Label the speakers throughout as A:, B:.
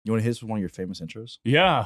A: You want to hit us with one of your famous intros?
B: Yeah,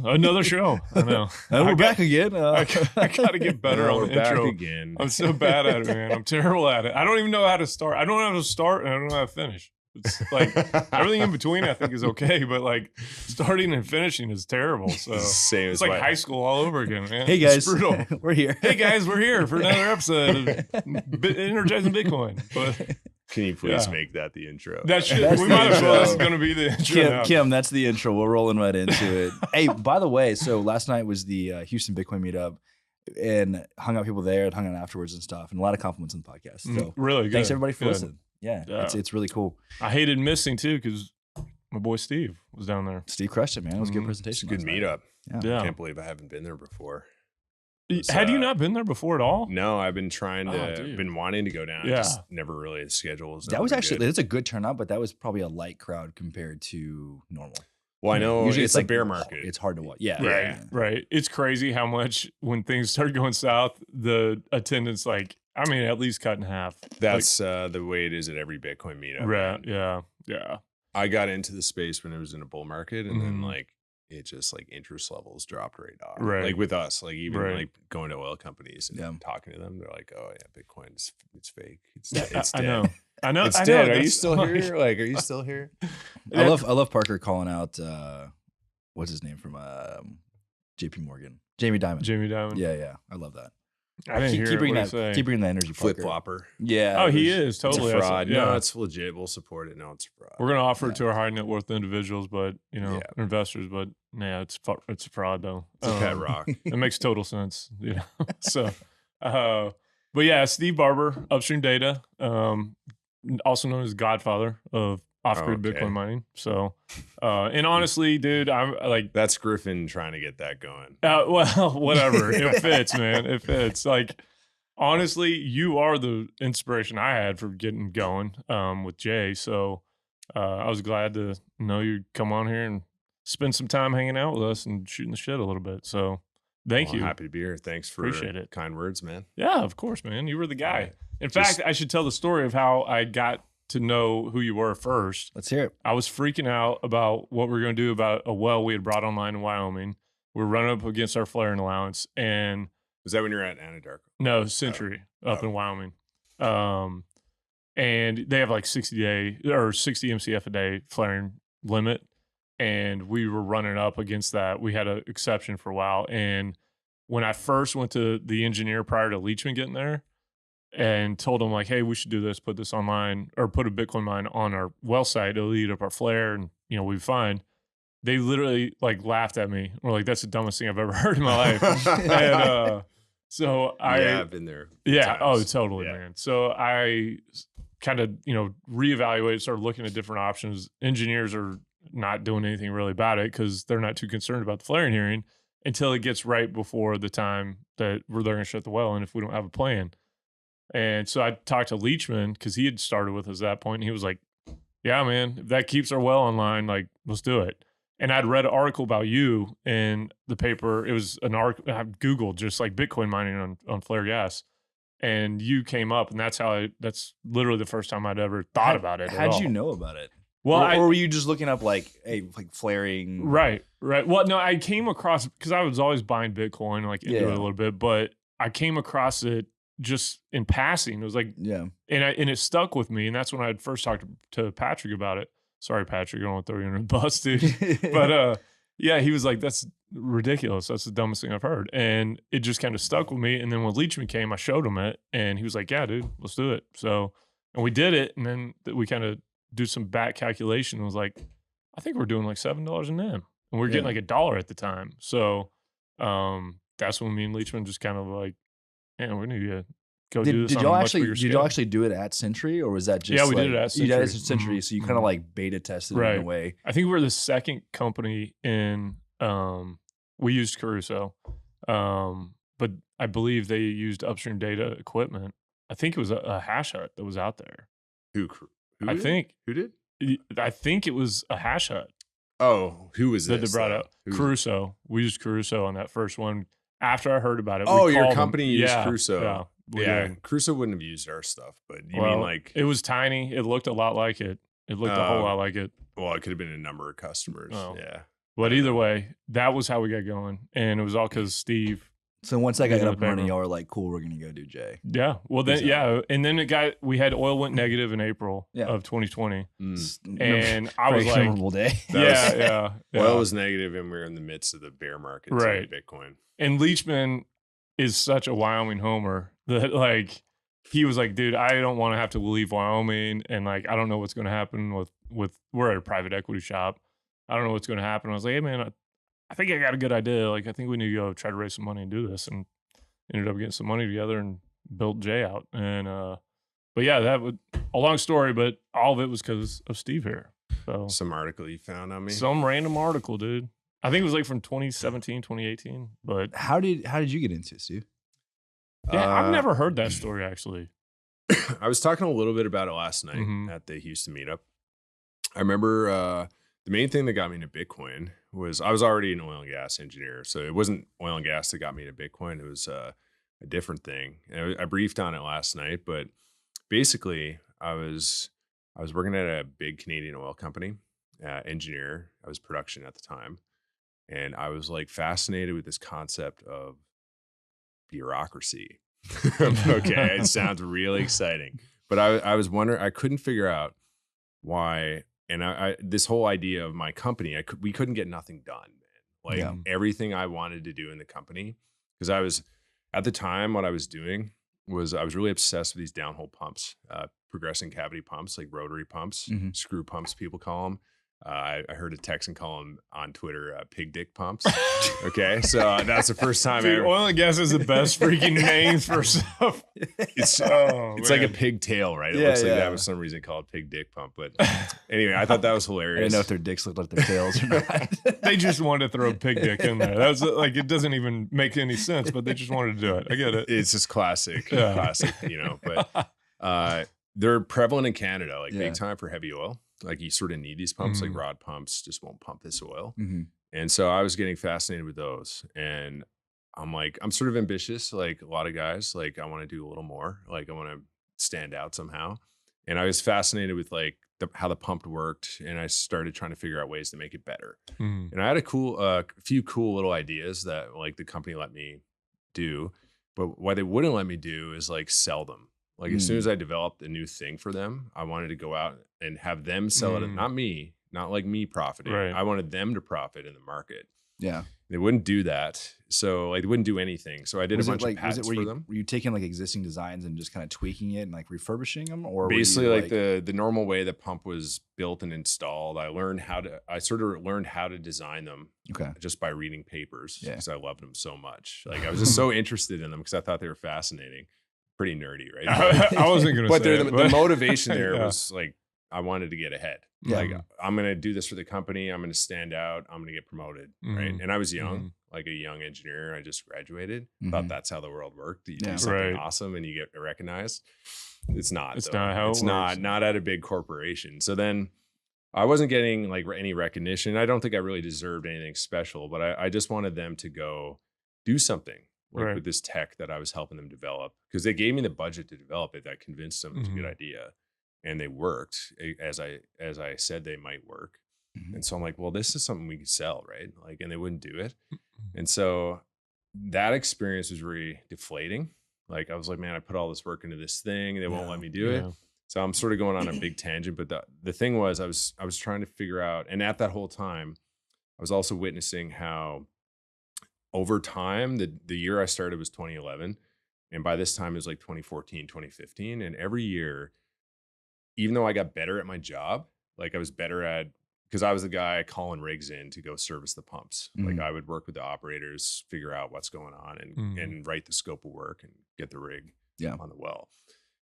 B: another show. I know.
A: We're back again.
B: I got to get better on the intro.
C: Again.
B: I'm so bad at it, man. I'm terrible at it. I don't even know how to start. I don't know how to start, and I don't know how to finish. It's like everything in between I think is okay, but like starting and finishing is terrible. So
C: Same
B: it's
C: as
B: like high school all over again, man.
A: Hey guys,
B: It's brutal.
A: we're here.
B: Hey guys, we're here for another episode of Energizing Bitcoin. But
C: Can you please make that the intro?
B: that should
A: That's
B: we
A: the
B: might as well.
A: intro.
B: That's going to be the intro now.
A: Kim, that's the intro. We're rolling right into it. Hey, by the way, so last night was the Houston Bitcoin meetup, and hung out people there and hung out afterwards and stuff, and a lot of compliments on the podcast. So
B: Really good.
A: thanks everybody for
B: Good.
A: listening. Yeah,
B: Yeah.
A: it's really cool.
B: I hated missing too because my boy Steve was down there.
A: Steve crushed it, man. It was a good
B: Mhm.
C: It's a
A: presentation.
C: good
A: last night.
C: meetup.
B: Yeah.
C: I can't believe I haven't been there before.
B: Had you not been there before at all?
C: No, I've been trying to,
B: dude.
C: been wanting to go down.
B: Yeah.
C: Just never really, the schedule was
A: That was
C: never
A: actually
C: good.
A: it's a good turnout, but that was probably a light crowd compared to normal.
C: Well, I know
A: Usually
C: it's
A: like
C: a bear market.
A: It's hard to watch. Yeah,
C: Right.
A: yeah.
B: Right. It's crazy how much when things start going south, the attendance, like, I mean, at least cut in half.
C: That's the way it is at every Bitcoin meetup.
B: Right.
C: man.
B: Yeah. Yeah.
C: I got into the space when it was in a bull market, and then
B: Mhm.
C: like it just like interest levels dropped right off.
B: Right.
C: Like with us, like even
B: Right.
C: like going to oil companies and
A: Yeah.
C: talking to them, they're like, "Oh yeah, Bitcoin is it's fake. It's
B: Yeah,
C: it's
B: I
C: dead.
B: know. I know.
C: It's
B: I
C: dead.
B: know.
C: Are you
B: That's
C: still
B: like-
C: here? Like, are you still here?"
A: I love Parker calling out what's his name from JP Morgan, Jamie Dimon.
B: Jamie Dimon.
A: Yeah, I love that.
B: I didn't hear
A: keep bringing
B: what
A: that.
B: he
A: Keep bringing that energy.
C: Flip
A: Parker.
C: flopper.
A: Yeah.
B: Oh, he
A: there's-
B: is totally.
C: It's a fraud.
B: Yeah.
C: No, it's legit. We'll support it. No, it's a fraud.
B: We're gonna offer
A: Yeah.
B: it to our high net worth individuals, but
C: Yeah.
B: investors. But yeah, it's a fraud though.
C: It's a pet rock.
B: It makes total sense, you know. So, but yeah, Steve Barbour, Upstream Data, also known as Godfather of off-grid
C: Okay.
B: Bitcoin mining. So, and honestly, dude, I'm like,
C: That's Griffin trying to get that going.
B: well, whatever. It fits, man. It fits. Like, honestly, you are the inspiration I had for getting going with Jay. So, I was glad to know you'd come on here and spend some time hanging out with us and shooting the shit a little bit. So, thank
C: Well,
B: you.
C: I'm happy to be here. Thanks for
B: Appreciate it.
C: kind words, man.
B: Yeah, of course, man. You were the guy.
C: Yeah.
B: In
C: Just-
B: fact, I should tell the story of how I got to know who you were first.
A: Let's hear it.
B: I was freaking out about what we were going to do about a well we had brought online in Wyoming. We're running up against our flaring allowance, and
C: Was that when you're at Anadarko?
B: no, Century up in Wyoming. And they have like 60 MCF a day flaring limit. And we were running up against that. We had an exception for a while. And when I first went to the engineer prior to Leachman getting there and told him like, hey, we should do this, put this online or put a Bitcoin mine on our well site. It'll eat up our flare and, we'll be fine. They literally like laughed at me. Or like, that's the dumbest thing I've ever heard in my life. And so
C: I've been there.
B: yeah. Oh,
C: times.
B: totally,
C: Yeah.
B: man. So I kind of, reevaluated, started looking at different options. Engineers are not doing anything really about it because they're not too concerned about the flaring hearing until it gets right before the time that they're going to shut the well. And if we don't have a plan. And so I talked to Leachman because he had started with us at that point. And he was like, yeah, man, if that keeps our well online, like, let's do it. And I'd read an article about you in the paper. It was an article I Googled just like Bitcoin mining on flare gas. And you came up, and that's literally the first time I'd ever thought about it.
A: How'd you know about it?
B: Well,
A: or were you just looking up like flaring?
B: Right. Well, no, I came across because I was always buying Bitcoin, like into it a little bit, but I came across it just in passing. It was like,
A: Yeah.
B: and it stuck with me, and that's when I had first talked to Patrick about it. Sorry, Patrick, I don't want to throw you under the bus, dude. But yeah, he was like, that's ridiculous. That's the dumbest thing I've heard. And it just kind of stuck with me. And then when Leachman came, I showed him it, and he was like, yeah, dude, let's do it. So, and we did it. And then we kind of do some back calculation. It was like, I think we're doing like $7 an M, and we're getting like $1 at the time. So that's when me and Leachman just kind of like, man, we need to go do this.
A: Did
B: on
A: y'all
B: a much
A: actually
B: bigger
A: did
B: scale.
A: y'all actually do it at Century, or was that just
B: Yeah, we did it at
A: You did it
B: Century.
A: at Century, so you kind of like beta tested it in a way.
B: I think we're the second company in. We used Caruso, but I believe they used Upstream Data equipment. I think it was a hash hut that was out there.
C: Who
B: I
C: did?
B: think
C: Who did?
B: I think it was a hash hut
C: Oh, who was
B: that
C: this?
B: they brought
C: though?
B: out.
C: Who-
B: Caruso. We used Caruso on that first one. After I heard about it,
C: Oh,
B: we
C: your
B: called them.
C: company used
B: Yeah,
C: Crusoe.
B: Yeah, we
C: Yeah,
B: did.
C: Crusoe wouldn't have used our stuff, but you
B: Well,
C: mean like
B: it was tiny. It looked a lot like it. It looked a whole lot like it.
C: Well, it could have been a number of customers.
B: Oh.
C: Yeah.
B: But either way, that was how we got going. And it was all because Steve.
A: So once I got
B: Getting
A: up
B: the
A: and running,
B: paper.
A: y'all were like, cool, we're going to go do Jay.
B: Yeah. Well, then, yeah. And then we had oil went negative in April of 2020. And I was like,
A: memorable day.
B: yeah.
C: Oil was negative and we were in the midst of the bear market.
B: Right.
C: Bitcoin.
B: And Leachman is such a Wyoming homer that like, he was like, dude, I don't want to have to leave Wyoming. And like, I don't know what's going to happen with, we're at a private equity shop. I don't know what's going to happen. I was like, hey man, I think I got a good idea. Like, I think we need to go try to raise some money and do this. And ended up getting some money together and built Jay out. And, but yeah, that would a long story, but all of it was because of Steve here. So
C: Some article you found on me.
B: some random article, dude. I think it was like from 2017, 2018, but
A: How did you get into it, Steve?
B: yeah, I've never heard that story actually.
C: I was talking a little bit about it last night at the Houston meetup. I remember the main thing that got me into Bitcoin was I was already an oil and gas engineer. So it wasn't oil and gas that got me into Bitcoin. It was a different thing. And I briefed on it last night, but basically I was working at a big Canadian oil company, engineer. I was production at the time. And I was like fascinated with this concept of bureaucracy. Okay, it sounds really exciting. But I was wondering, I couldn't figure out why. And I this whole idea of my company, we couldn't get nothing done, man. Like everything I wanted to do in the company, because I was at the time, what I was doing was I was really obsessed with these downhole pumps, progressing cavity pumps, like rotary pumps, screw pumps, people call them. I heard a Texan call them on Twitter pig dick pumps. Okay, so that's the first time.
B: Dude, oil and gas is the best freaking name for stuff.
C: It's like a pigtail, right? It looks like that was some reason called pig dick pump. But anyway, I thought that was hilarious.
A: I didn't know if their dicks looked like their tails or not.
B: They just wanted to throw a pig dick in there. That was like, it doesn't even make any sense, but they just wanted to do it. I get it.
C: It's just classic, But they're prevalent in Canada, like big time for heavy oil. Like you sort of need these pumps, like rod pumps just won't pump this oil. And so I was getting fascinated with those. And I'm like, I'm sort of ambitious, like a lot of guys. Like I want to do a little more. Like I want to stand out somehow. And I was fascinated with like how the pump worked. And I started trying to figure out ways to make it better. And I had a few cool little ideas that like the company let me do. But what they wouldn't let me do is like sell them. Like as soon as I developed a new thing for them, I wanted to go out and have them sell it. Not me, not like me profiting.
B: Right.
C: I wanted them to profit in the market.
A: Yeah.
C: They wouldn't do that. So like they wouldn't do anything. So I did a bunch of patents for them.
A: Were you taking like existing designs and just kind of tweaking it and like refurbishing them? Or
C: basically like the normal way the pump was built and installed, I sort of learned how to design them just by reading papers because I loved them so much. Like I was just so interested in them because I thought they were fascinating. Pretty nerdy, right?
B: I wasn't going to say
C: But the motivation there was like, I wanted to get ahead. Like, I'm going to do this for the company. I'm going to stand out. I'm going to get promoted, right? And I was young, like a young engineer. I just graduated. Thought that's how the world worked. You do something awesome and you get recognized. It's not.
B: It's not how it works.
C: Not at a big corporation. So then I wasn't getting like any recognition. I don't think I really deserved anything special, but I just wanted them to go do something. Like with this tech that I was helping them develop, because they gave me the budget to develop it. That convinced them it was a good idea, and they worked as I said they might work. And so I'm like, well, this is something we could sell, right? Like, and they wouldn't do it. And so that experience was really deflating. Like I was like, man, I put all this work into this thing, and they won't let me do it. So I'm sort of going on a big tangent. But the thing was, I was trying to figure out, and at that whole time, I was also witnessing how over time, the year I started was 2011. And by this time it was like 2014, 2015. And every year, even though I got better at my job, like I was better at, because I was the guy calling rigs in to go service the pumps. Like I would work with the operators, figure out what's going on and write the scope of work and get the rig on the well.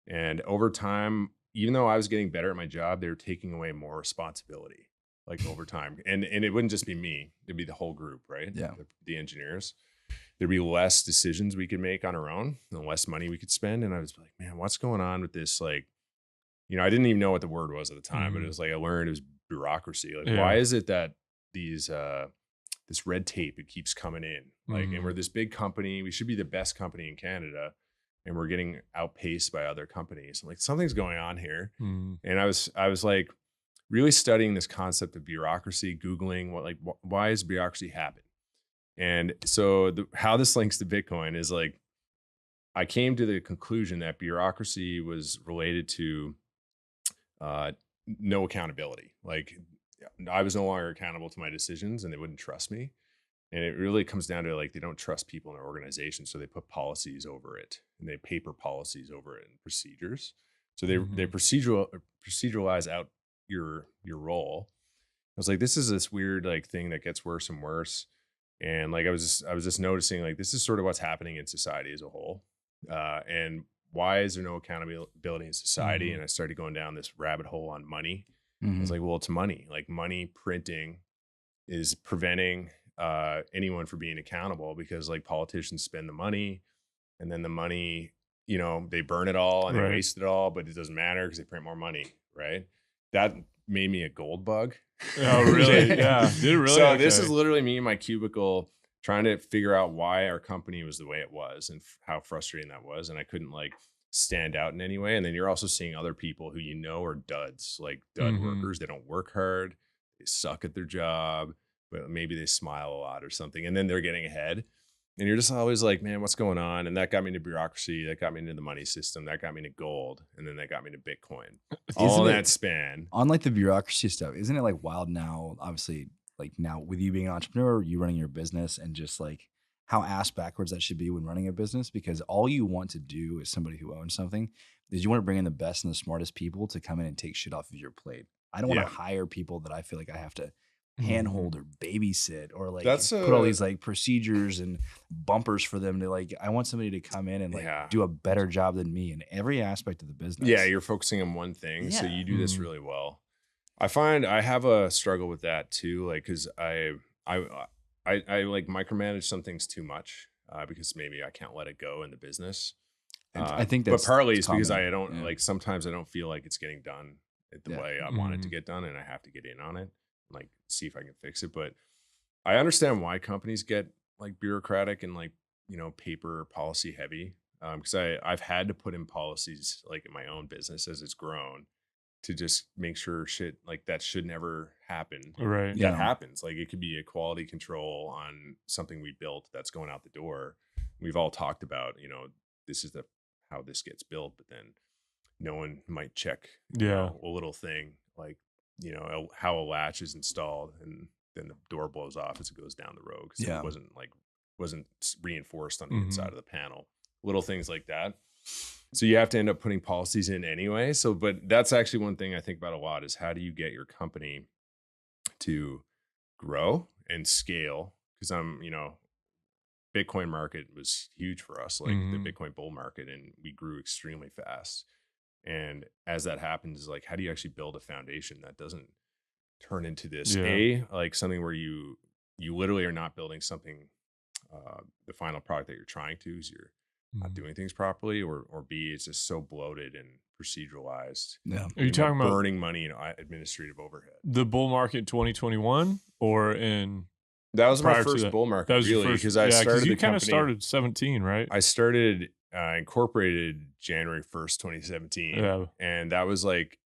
C: And over time, even though I was getting better at my job, they were taking away more responsibility. Like over time. And it wouldn't just be me. It'd be the whole group, right?
A: Yeah.
C: The engineers. There'd be less decisions we could make on our own and less money we could spend. And I was like, man, what's going on with this? Like, I didn't even know what the word was at the time, but it was like, I learned it was bureaucracy. Like, why is it that these, this red tape, it keeps coming in? Like, and we're this big company. We should be the best company in Canada. And we're getting outpaced by other companies. I'm like, something's going on here. And I was like, really studying this concept of bureaucracy, Googling why does bureaucracy happen? And so how this links to Bitcoin is like, I came to the conclusion that bureaucracy was related to no accountability. Like I was no longer accountable to my decisions and they wouldn't trust me. And it really comes down to like, they don't trust people in their organization. So they put policies over it and they paper policies over it and procedures. So they proceduralize out your role. I was like, this is this weird like thing that gets worse and worse. And like, I was just noticing like, this is sort of what's happening in society as a whole. And why is there no accountability in society? And I started going down this rabbit hole on money. I was like, well, it's money. Like money printing is preventing anyone from being accountable because like politicians spend the money and then the money, you know, they burn it all and they waste it all, but it doesn't matter because they print more money. Right. That made me a gold bug.
B: Oh, really? Yeah. Did it really?
C: So this is literally me in my cubicle trying to figure out why our company was the way it was and how frustrating that was. And I couldn't like stand out in any way. And then you're also seeing other people who, you know, are duds, like dud workers. They don't work hard. They suck at their job, but maybe they smile a lot or something. And then they're getting ahead. And you're just always like, man, what's going on? And that got me into bureaucracy. That got me into the money system. That got me into gold. And then that got me to Bitcoin. All in that span.
A: On like the bureaucracy stuff, isn't it like wild now? Obviously, like now with you being an entrepreneur, you running your business, and just like how ass backwards that should be when running a business, because all you want to do as somebody who owns something is you want to bring in the best and the smartest people to come in and take shit off of your plate. I don't want to hire people that I feel like I have to handhold or babysit or like put all these like procedures and bumpers for them to like, I want somebody to come in and like do a better job than me in every aspect of the business.
C: Yeah. You're focusing on one thing. So you do this really well. I find I have a struggle with that too. Like, cause I like micromanage some things too much because maybe I can't let it go in the business.
A: I think that's,
C: but partly it's because I don't like, sometimes I don't feel like it's getting done the way I want it to get done. And I have to get in on it. Like see if I can fix it. But I understand why companies get like bureaucratic and like, you know, paper policy heavy. Because I've had to put in policies like in my own business as it's grown to just make sure shit like that should never happen.
B: Right.
C: That happens. Like it could be a quality control on something we built that's going out the door. We've all talked about, you know, this is how this gets built, but then no one might check you know, a little thing like, you know, how a latch is installed and then the door blows off as it goes down the road because it wasn't reinforced on the inside of the panel. Little things like that. So you have to end up putting policies in anyway. So, but that's actually one thing I think about a lot is how do you get your company to grow and scale? Because you know, Bitcoin market was huge for us, like the Bitcoin bull market, and we grew extremely fast. And as that happens, is like, how do you actually build a foundation that doesn't turn into this like something where you literally are not building something, the final product that you're trying to, is you're not doing things properly, or B, it's just so bloated and proceduralized.
B: Yeah. Are you talking about
C: burning money in administrative overhead?
B: The bull market 2021 or in?
C: That was my first bull market, really, because I started
B: you kind of started 17, right?
C: I started incorporated January 1st, 2017. And that was like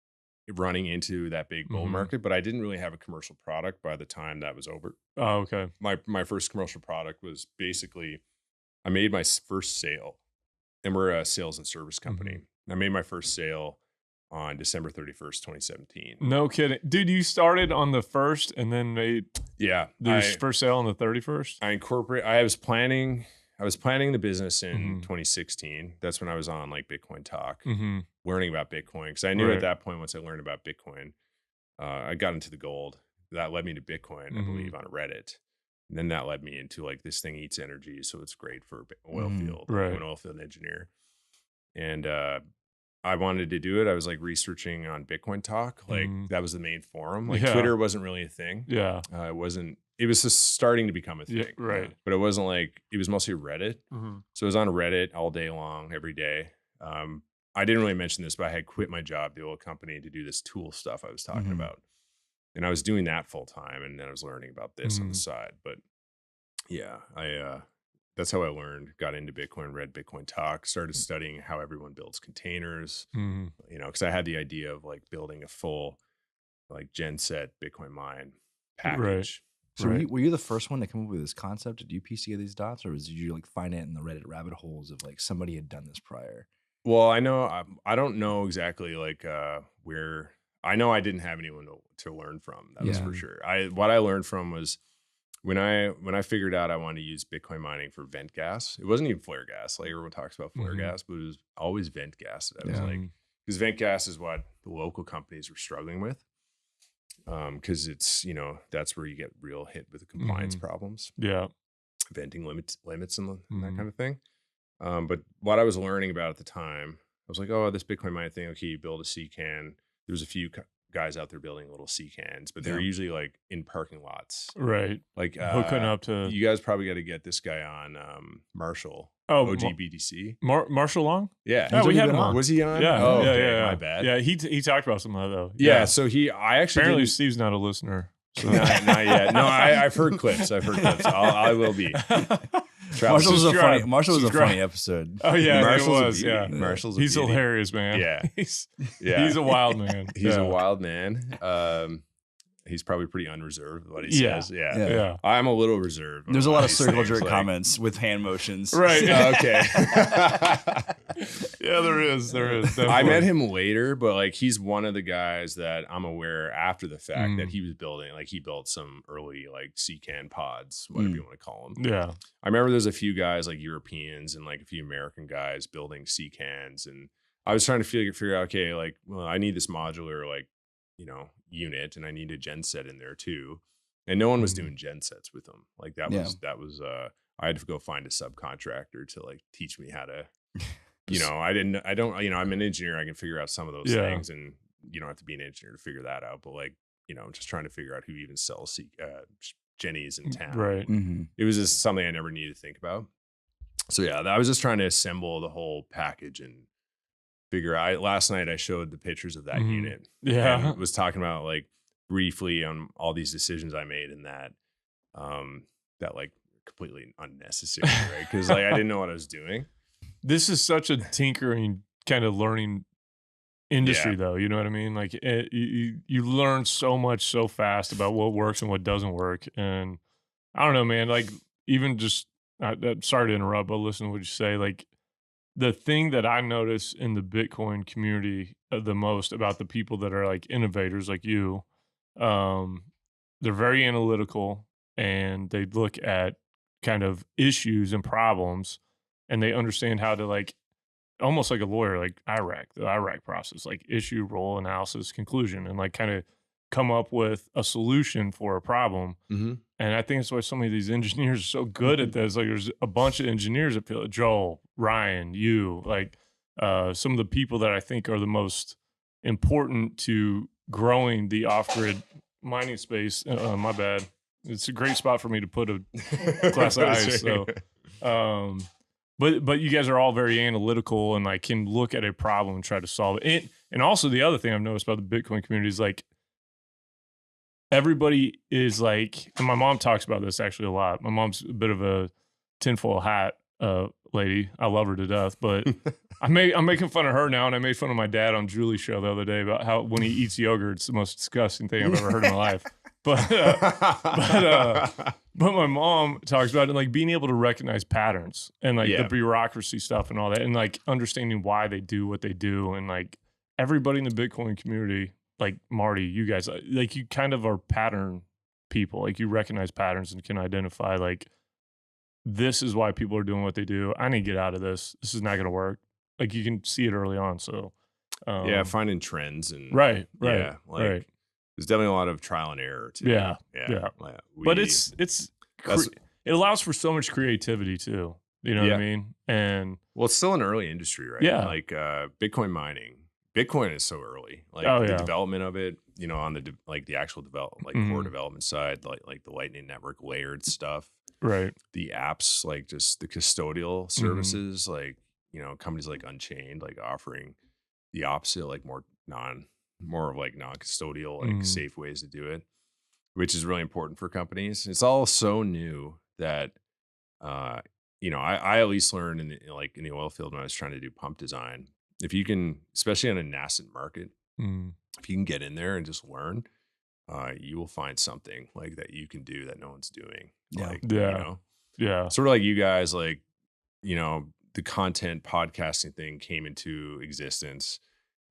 C: running into that big bull market, but I didn't really have a commercial product by the time that was over.
B: Oh, okay.
C: My first commercial product was basically, I made my first sale, and we're a sales and service company. I made my first sale on December 31st, 2017.
B: No kidding. Dude, you started on the 1st and then made first sale on the 31st?
C: I was planning the business in 2016. That's when I was on like Bitcoin Talk, learning about Bitcoin. Because I knew at that point, once I learned about Bitcoin, I got into the gold. That led me to Bitcoin, I believe, on Reddit. And then that led me into like, this thing eats energy, so it's great for oil field. I'm an oil field engineer. And I wanted to do it. I was like researching on Bitcoin Talk. Like that was the main forum. Like Twitter wasn't really a thing. It was just starting to become a thing.
B: Right.
C: But it wasn't like, it was mostly Reddit. So it was on Reddit all day long, every day. I didn't really mention this, but I had quit my job, the old company, to do this tool stuff I was talking about. And I was doing that full time. And then I was learning about this on the side. But yeah, that's how I learned, got into Bitcoin, read Bitcoin Talk, started studying how everyone builds containers, you know, because I had the idea of like building a full like genset Bitcoin mine
B: Right.
C: package.
A: So were you the first one to come up with this concept? Did you piece together these dots, or did you like find it in the Reddit rabbit holes of like somebody had done this prior?
C: Well, I know I don't know exactly like where. I know I didn't have anyone to learn from. That was for sure. What I learned from was when I figured out I wanted to use Bitcoin mining for vent gas. It wasn't even flare gas. Like everyone talks about flare gas, but it was always vent gas. That was like, because vent gas is what the local companies were struggling with. Because it's, you know, that's where you get real hit with the compliance problems.
B: Yeah.
C: Venting limits and that kind of thing. But what I was learning about at the time, I was like, oh, this Bitcoin mining thing, okay, you build a C can. There's a few guys out there building little C cans, but they're usually like in parking lots.
B: Right.
C: Like
B: hooking up to.
C: You guys probably got to get this guy on Marshall.
B: Oh,
C: OGBDC.
B: Marshall Long?
C: Yeah.
B: Yeah, we had him on.
C: Was he on?
B: Yeah.
C: Oh,
B: yeah,
C: okay,
B: yeah.
C: My bad.
B: Yeah, he talked about some of that though.
C: Yeah. So I actually
B: apparently Steve's not a listener. So.
C: not yet. No, I've heard clips. I will be.
A: Marshall was a funny episode.
B: Oh yeah,
C: Marshall's
B: it was. Yeah,
C: Marshall's
B: he's hilarious, man.
C: Yeah,
B: he's a wild man.
C: He's a wild man. He's probably pretty unreserved with what he says. Yeah. I'm a little reserved.
A: There's a lot of circle jerk comments with hand motions.
B: Right.
C: Okay.
B: Yeah, there is. Definitely.
C: I met him later, but like he's one of the guys that I'm aware after the fact that he was building. Like he built some early like C-can pods, whatever you want to call them.
B: Yeah.
C: I remember there's a few guys like Europeans and like a few American guys building C-cans, and I was trying to figure out, okay, like, well, I need this modular like, you know, unit, and I need a genset in there too. And no one was doing gensets with them. Like that was I had to go find a subcontractor to like teach me how to, you know, I'm an engineer. I can figure out some of those things, and you don't have to be an engineer to figure that out. But like, you know, I'm just trying to figure out who even sells Jenny's in town.
B: Right.
C: It was just something I never needed to think about. So yeah, I was just trying to assemble the whole package and figure out. Last night I showed the pictures of that unit.
B: Yeah.
C: And was talking about like briefly on all these decisions I made in that like completely unnecessary, right? Because like I didn't know what I was doing.
B: This is such a tinkering kind of learning industry though. You know what I mean? Like you learn so much so fast about what works and what doesn't work. And I don't know, man, like even just, sorry to interrupt, but listen to what you say. Like, the thing that I notice in the Bitcoin community the most about the people that are like innovators like you, they're very analytical, and they look at kind of issues and problems, and they understand how to like, almost like a lawyer, like the IRAC process, like issue, role, analysis, conclusion, and like kind of come up with a solution for a problem. And I think that's why some of these engineers are so good at this. Like there's a bunch of engineers that feel Joel, Ryan, you, like some of the people that I think are the most important to growing the off-grid mining space. My bad. It's a great spot for me to put a glass of ice. So, but you guys are all very analytical and like can look at a problem and try to solve it. And also the other thing I've noticed about the Bitcoin community is like, everybody is like, and my mom talks about this actually a lot. My mom's a bit of a tinfoil hat lady. I love her to death, but I'm making fun of her now, and I made fun of my dad on Julie's show the other day about how when he eats yogurt, it's the most disgusting thing I've ever heard in my life. But my mom talks about it, like being able to recognize patterns and like the bureaucracy stuff and all that, and like understanding why they do what they do, and like everybody in the Bitcoin community. Like Marty, you guys, like you kind of are pattern people. Like you recognize patterns and can identify like, this is why people are doing what they do. I need to get out of this. This is not going to work. Like you can see it early on. So
C: finding trends and
B: right.
C: There's definitely a lot of trial and error too.
B: Yeah. But it allows for so much creativity too. You know what I mean? And
C: well, it's still an early industry, right?
B: Yeah.
C: Like Bitcoin mining. Bitcoin is so early, like the development of it, you know, on the the actual development, like core development side, like the Lightning Network layered stuff,
B: right?
C: The apps, like just the custodial services, like you know, companies like Unchained, like offering the opposite, like more of like non-custodial, like safe ways to do it, which is really important for companies. It's all so new that, you know, I at least learned in the oil field when I was trying to do pump design. If you can, especially on a nascent market, if you can get in there and just learn, you will find something like that you can do that no one's doing.
A: Yeah.
C: Like,
B: Yeah.
C: you know,
B: Yeah.
C: sort of like you guys, like, you know, the content podcasting thing came into existence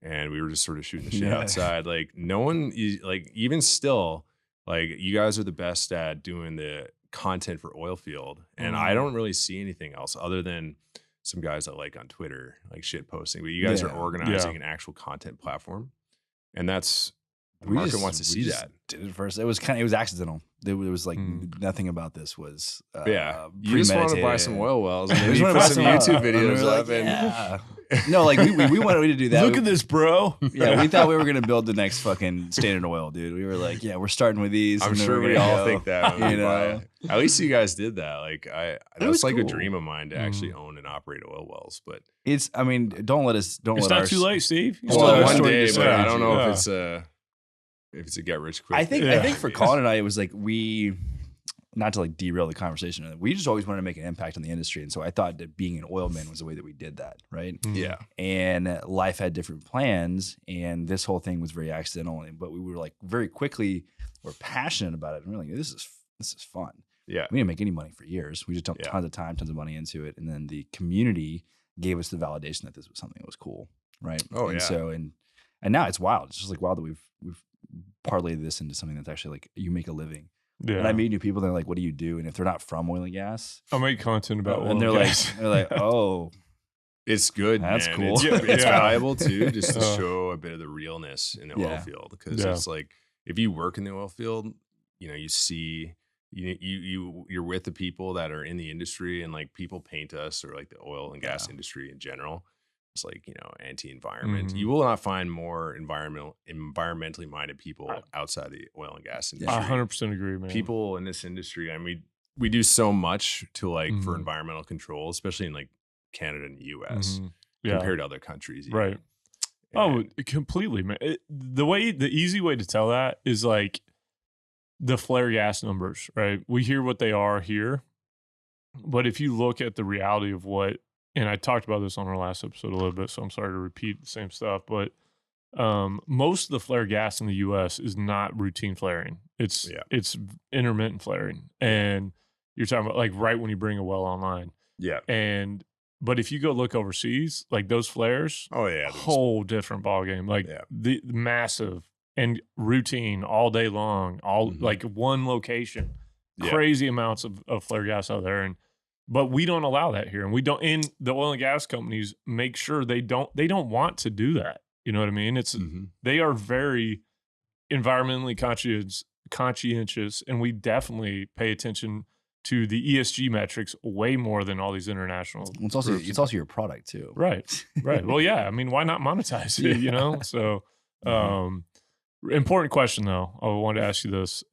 C: and we were just sort of shooting the shit
A: Yeah.
C: outside. Like no one is like, even still, like you guys are the best at doing the content for oil field. And I don't really see anything else other than some guys that like on Twitter, like shit posting, but you guys are organizing an actual content platform. And that's, the market wants to see that.
A: Did it first. It was accidental. It was like nothing about this was
C: you just want to buy some oil wells and
A: We
C: maybe
A: just
C: put
A: wanted
C: some
A: to buy some
C: YouTube videos
A: and we were
C: up.
A: like,
C: And
A: no, like we wanted to do that.
B: Look at this, bro.
A: Yeah, we thought we were gonna build the next fucking Standard Oil, dude. We were like, yeah, we're starting with these.
C: I'm
A: and then
C: sure
A: we're
C: we
A: gonna
C: all
A: go,
C: think that. When
A: you
C: we buy
A: know.
C: it. At least you guys did that. Like
A: was
C: that's like a
A: cool.
C: dream of mine to actually own and operate oil wells. But
A: It's. I mean, don't let
B: It's
A: our
B: not too late, Steve. You
A: Well,
B: still have a
C: one
B: story
C: day,
B: to
C: but I
B: say.
C: don't know
B: Yeah.
C: if it's a get rich quick.
A: I think
C: thing.
A: for Colin and I, it was like not to like derail the conversation. We just always wanted to make an impact on the industry, and so I thought that being an oilman was the way that we did that, right?
C: Yeah.
A: And life had different plans, and this whole thing was very accidental. But we were like very quickly, we're passionate about it, and we're like, this is fun.
C: Yeah.
A: We didn't make any money for years. We just dumped tons of time, tons of money into it, and then the community gave us the validation that this was something that was cool, right?
C: Oh,
A: and
C: yeah.
A: So and now it's wild. It's just like wild that we've parlayed this into something that's actually like you make a living.
B: Yeah.
A: And I meet new people. They're like, "What do you do?" And if they're not from oil and gas,
B: I'll make content about oil
A: and they're
B: and
A: like,
B: gas.
A: "Oh,
C: It's good.
A: That's
C: man.
A: cool.
C: It's
B: Yeah.
C: valuable too, just to show a bit of the realness in the oil field. Because
B: Yeah.
C: it's like if you work in the oil field, you know, you see you're with the people that are in the industry, and like people paint us or like the oil and gas industry in general. It's like, you know, anti-environment.
B: Mhm.
C: You will not find more environmentally minded people outside the oil and gas industry.
B: I 100% agree, man.
C: People in this industry, I mean, we do so much to like for
B: Mhm.
C: environmental control, especially in like Canada and the US
B: Mhm. Yeah.
C: compared to other countries. even.
B: Right. Oh,
C: And-
B: completely, man. The easy way to tell that is like the flare gas numbers, right? We hear what they are here, but if you look at the reality of what, and I talked about this on our last episode a little bit, so I'm sorry to repeat the same stuff, but most of the flare gas in the U.S. is not routine flaring. It's intermittent flaring, and you're talking about like right when you bring a well online.
C: yeah.
B: But if you go look overseas, like those flares,
C: Oh yeah.
B: whole different ball game. Like
C: Yeah.
B: the massive and routine all day long, all
C: Mhm.
B: like one location,
C: Yeah.
B: crazy amounts of flare gas out there. But we don't allow that here. And we don't, and the oil and gas companies make sure they don't want to do that. You know what I mean? They are very environmentally conscientious, and we definitely pay attention to the ESG metrics way more than all these international.
A: it's also
B: groups.
A: it's also your product too."
B: Right. Right. Well, yeah. I mean, why not monetize it, you know? So, important question though. I wanted to ask you this.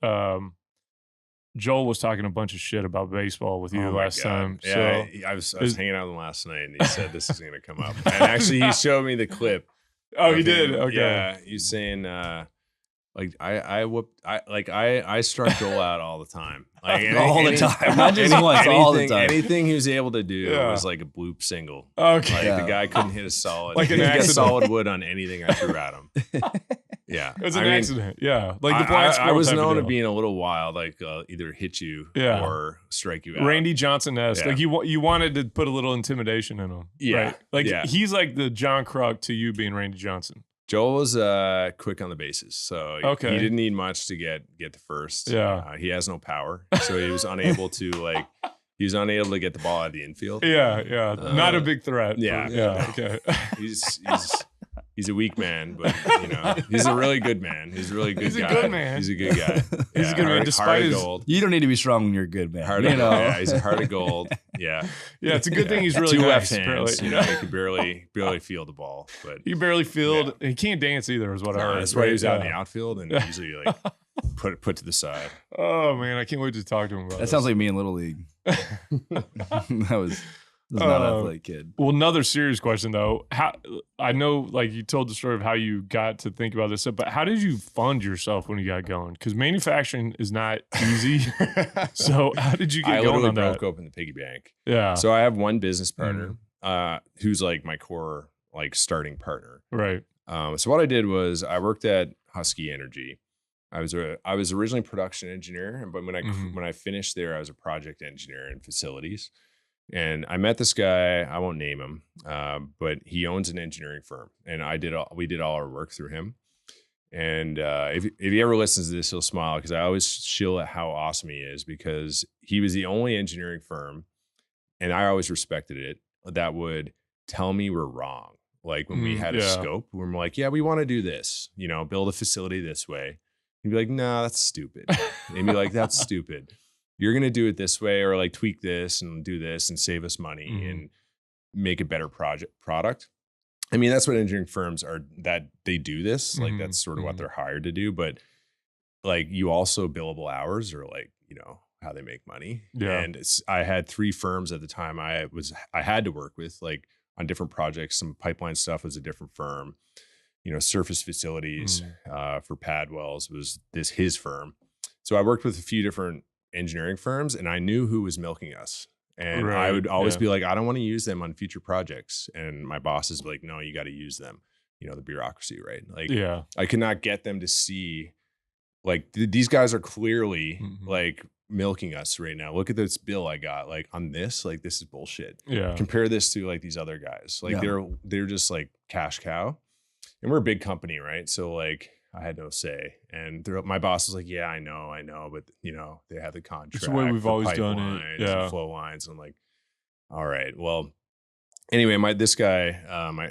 B: Joel was talking a bunch of shit about baseball with you
C: Oh my
B: last
C: God.
B: time.
C: Yeah,
B: So,
C: I was hanging out with him last night, and he said this is going to come up. And actually, he showed me the clip.
B: oh,
C: of
B: he did.
C: him.
B: Okay.
C: Yeah, he's saying like I struck Joel out all the time. Like
A: All the time. Not just once, all the time.
C: Anything he was able to do
B: Yeah.
C: was like a bloop single.
B: Okay.
C: Like
A: Yeah.
C: the guy couldn't hit a solid.
B: Like
C: He
B: an
C: couldn't get
B: accident.
C: solid wood on anything I threw at him. Yeah,
B: It was an
C: I mean,
B: accident. Yeah. Like the blind
C: I
B: squirrel
C: was
B: type of
C: known
B: deal.
C: to being a little wild, like either hit you
B: Yeah.
C: or strike you out.
B: Randy Johnson-esque.
C: Yeah.
B: Like you wanted to put a little intimidation in him.
C: Yeah.
B: Right? Like
C: Yeah.
B: he's like the John Kruk to you being Randy Johnson.
C: Joel was quick on the bases, so
B: Okay.
C: he didn't need much to get to first.
B: Yeah.
C: He has no power, so he was unable to get the ball out of the infield.
B: Yeah. Yeah. Not a big threat.
C: yeah.
B: Yeah. Okay.
C: He's a weak man, but you know he's a really good man. He's a really good
B: He's a
C: guy.
B: good man.
C: He's a good guy.
B: He's a good man,
C: heart
B: despite
C: of
B: his-
C: gold.
A: You don't need to be strong when you're a good man.
C: Heart
A: you
C: of,
A: know?
C: yeah, he's a heart of gold. Yeah,
B: Yeah. It's a good thing he's really
C: two
B: nice.
C: left hands.
B: Apparently.
C: You know, he could barely feel the ball, but
B: He barely fielded. He can't dance either, is what I heard.
C: that's why he was out in the
B: Yeah.
C: outfield and usually like put to the side.
B: Oh man, I can't wait to talk to him about
A: That sounds like me in Little League. that was not an athletic kid.
B: Well, another serious question though. How I know, like you told the story of how you got to think about this stuff, but how did you fund yourself when you got going? Because manufacturing is not easy. So how did you
C: I
B: get going
C: literally
B: on that?
C: broke open the piggy bank.
B: Yeah.
C: So I have one business partner
B: Mm-hmm.
C: who's like my core like starting partner.
B: Right.
C: So what I did was I worked at Husky Energy, I was originally a production engineer, but when I finished there, I was a project engineer in facilities. And I met this guy. I won't name him, but he owns an engineering firm, and we did all our work through him. And if he ever listens to this, he'll smile, because I always shill at how awesome he is, because he was the only engineering firm, and I always respected it, that would tell me we're wrong. Like when we had a scope, when we're like, yeah, we want to do this, build a facility this way. He'd be like, no, that's stupid. And he'd be like, that's stupid. You're going to do it this way, or like tweak this and do this and save us money and make a better product. I mean, that's what engineering firms are, that they do this. Like that's sort of what they're hired to do. But like you also, billable hours are like, how they make money. Yeah. And I had 3 firms at the time I had to work with, like on different projects. Some pipeline stuff was a different firm. Surface facilities for pad wells was his firm. So I worked with a few different engineering firms, and I knew who was milking us. And I would always be like, I don't want to use them on future projects. And my bosses were like, no, you got to use them. The bureaucracy, right? Like, I could not get them to see, like, these guys are clearly like milking us right now. Look at this bill I got, like on this, like this is bullshit. Yeah. Compare this to like these other guys. Like they're just like cash cow. And we're a big company, right? So like I had no say. And my boss was like, yeah, I know, but they have the contract.
B: It's the way we've always done it.
C: Yeah. Flow lines. I'm like, all right. Well, anyway, this guy,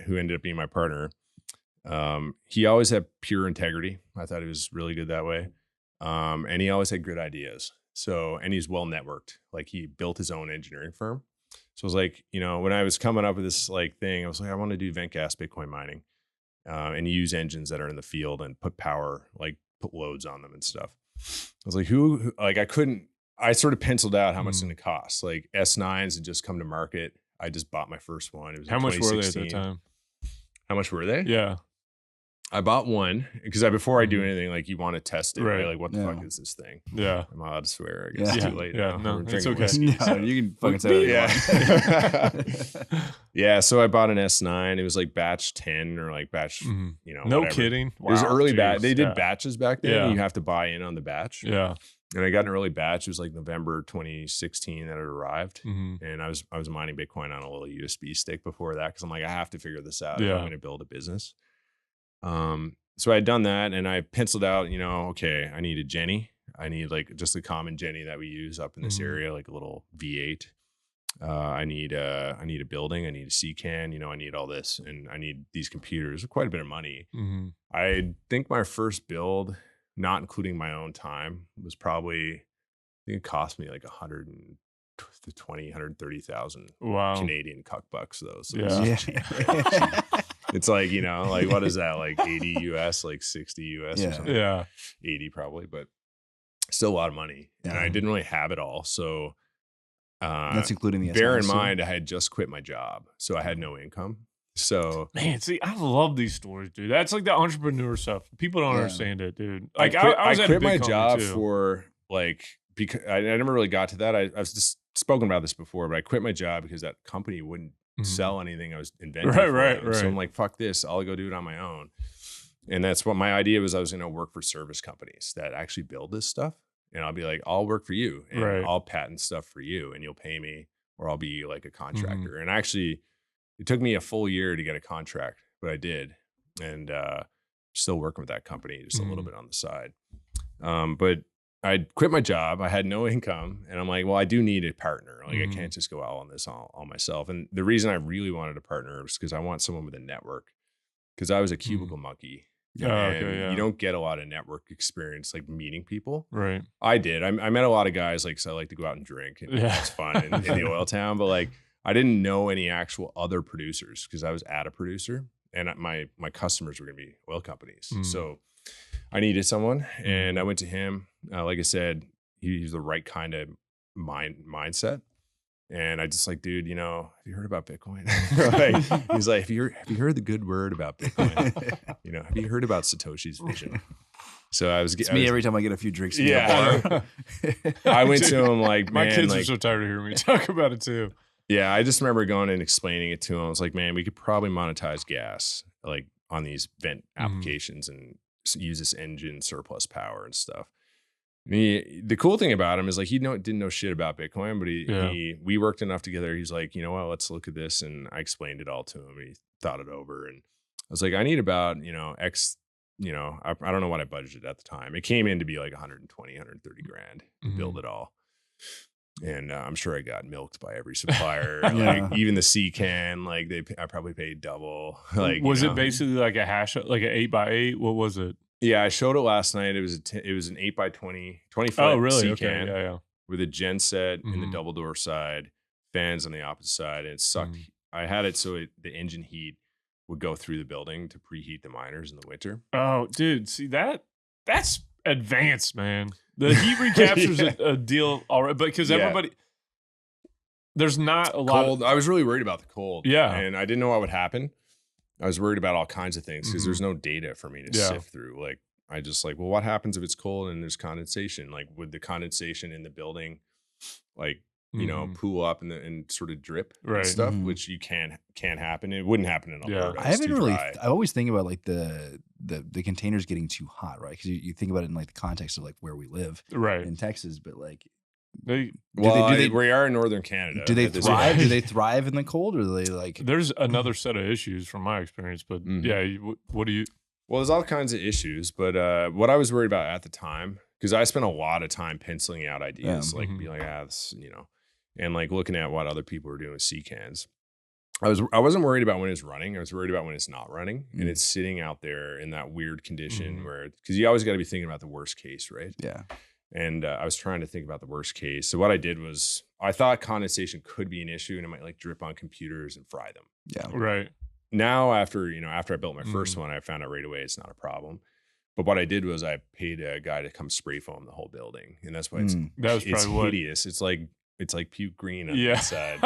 C: who ended up being my partner, he always had pure integrity. I thought he was really good that way. And he always had good ideas. So, and he's well networked. Like he built his own engineering firm. So I was like, when I was coming up with this like thing, I was like, I want to do vent gas Bitcoin mining. And use engines that are in the field and put loads on them and stuff. I was like, I sort of penciled out how much it's going to cost. Like S9s had just come to market. I just bought my first one. It was
B: how much were they at that time?
C: How much were they?
B: Yeah.
C: I bought one because before I do anything, like you want to test it, right? Like, what the fuck is this thing? Yeah. I'm allowed to swear. I guess it's too late.
B: Yeah.
C: Now.
B: No, it's okay.
A: No, you can fucking say
C: that. Yeah. So I bought an S9. It was like batch 10 or like batch,
B: no
C: whatever.
B: kidding.
C: Wow, it was early batch. They did batches back then. And you have to buy in on the batch.
B: Yeah.
C: And I got an early batch. It was like November 2016 that it arrived. And I was mining Bitcoin on a little USB stick before that, because I'm like, I have to figure this out if I'm going to build a business. So I had done that, and I penciled out, okay, I need a Jenny. I need like just a common Jenny that we use up in this area, like a little V8. I need a building. I need a CCAN, I need all this, and I need these computers, quite a bit of money. I think my first build, not including my own time, was probably, I think it cost me like 130,000 Canadian cuck bucks though. So it's like, like what is that? Like 80 US, like 60 US or something. Yeah. 80 probably, but still a lot of money. Yeah. And I didn't really have it all. So
A: that's including the
C: bear in mind, I had just quit my job. So I had no income. So
B: man, see, I love these stories, dude. That's like the entrepreneur stuff. People don't understand it, dude. Like I
C: quit my job for like, because I never really got to that. I was just spoken about this before, but I quit my job because that company wouldn't sell anything I was inventing. Right. So I'm like, fuck this. I'll go do it on my own. And that's what my idea was. I was going to work for service companies that actually build this stuff. And I'll be like, I'll work for you and I'll patent stuff for you and you'll pay me, or I'll be like a contractor. And actually it took me a full year to get a contract, but I did. And still working with that company just a little bit on the side. But I quit my job. I had no income, and I'm like, well, I do need a partner. Like I can't just go out on this all myself. And the reason I really wanted a partner was because I want someone with a network, because I was a cubicle monkey. You don't get a lot of network experience, like meeting people.
B: Right.
C: I did. I met a lot of guys, like, so I like to go out and drink, and it's fun in the oil town. But like, I didn't know any actual other producers because I was at a producer, and my customers were going to be oil companies. So I needed someone, and I went to him. Like I said, he's the right kind of mindset. And I just like, dude, have you heard about Bitcoin? Like, he's like, have you heard the good word about Bitcoin? Have you heard about Satoshi's vision? So it's
A: me every time I get a few drinks.
C: Yeah. I went to him like, man,
B: my kids are so tired of hearing me talk about it too.
C: Yeah. I just remember going and explaining it to him. I was like, man, we could probably monetize gas like on these vent applications and use this engine surplus power and stuff. The cool thing about him is like, he didn't know shit about Bitcoin, but we worked enough together. He's like, you know what, let's look at this. And I explained it all to him. And he thought it over. And I was like, I need about, X, I don't know what I budgeted at the time. It came in to be like 120, 130 grand to build it all. And I'm sure I got milked by every supplier, like even the C can, like I probably paid double. Like,
B: was it basically like a hash, like an 8x8? What was it?
C: Yeah, I showed it last night. It was an 8x20, 20 foot.
B: Oh, really?
C: C-can,
B: okay, yeah.
C: With a gen set in the double door side, fans on the opposite side, and it sucked. I had it so the engine heat would go through the building to preheat the miners in the winter.
B: Oh, dude, see that's advanced, man. The heat recapture's a deal already, but because everybody, there's not a lot.
C: Cold. I was really worried about the cold.
B: Yeah,
C: and I didn't know what would happen. I was worried about all kinds of things because there's no data for me to sift through. Like, I just like, well, what happens if it's cold and there's condensation? Like, would the condensation in the building, like, pool up and sort of drip and stuff, which you can't happen. It wouldn't happen in Alberta.
A: I haven't really. I always think about like the containers getting too hot, right? Because you think about it in like the context of like where we live, in Texas, but like.
C: We are in northern Canada.
A: Do they thrive? Do they thrive in the cold, or do they like?
B: There's another set of issues from my experience, but what do you?
C: Well, there's all kinds of issues, but what I was worried about at the time, because I spent a lot of time penciling out ideas, like being like, this, and like looking at what other people were doing with C cans. I wasn't worried about when it's running. I was worried about when it's not running, and it's sitting out there in that weird condition where, because you always got to be thinking about the worst case, right?
A: Yeah.
C: And I was trying to think about the worst case. So what I did was I thought condensation could be an issue and it might like drip on computers and fry them.
A: Yeah.
B: Right.
C: Now, after I built my first one, I found out right away it's not a problem. But what I did was I paid a guy to come spray foam the whole building. And that's why it's hideous. It's like puke green on the inside.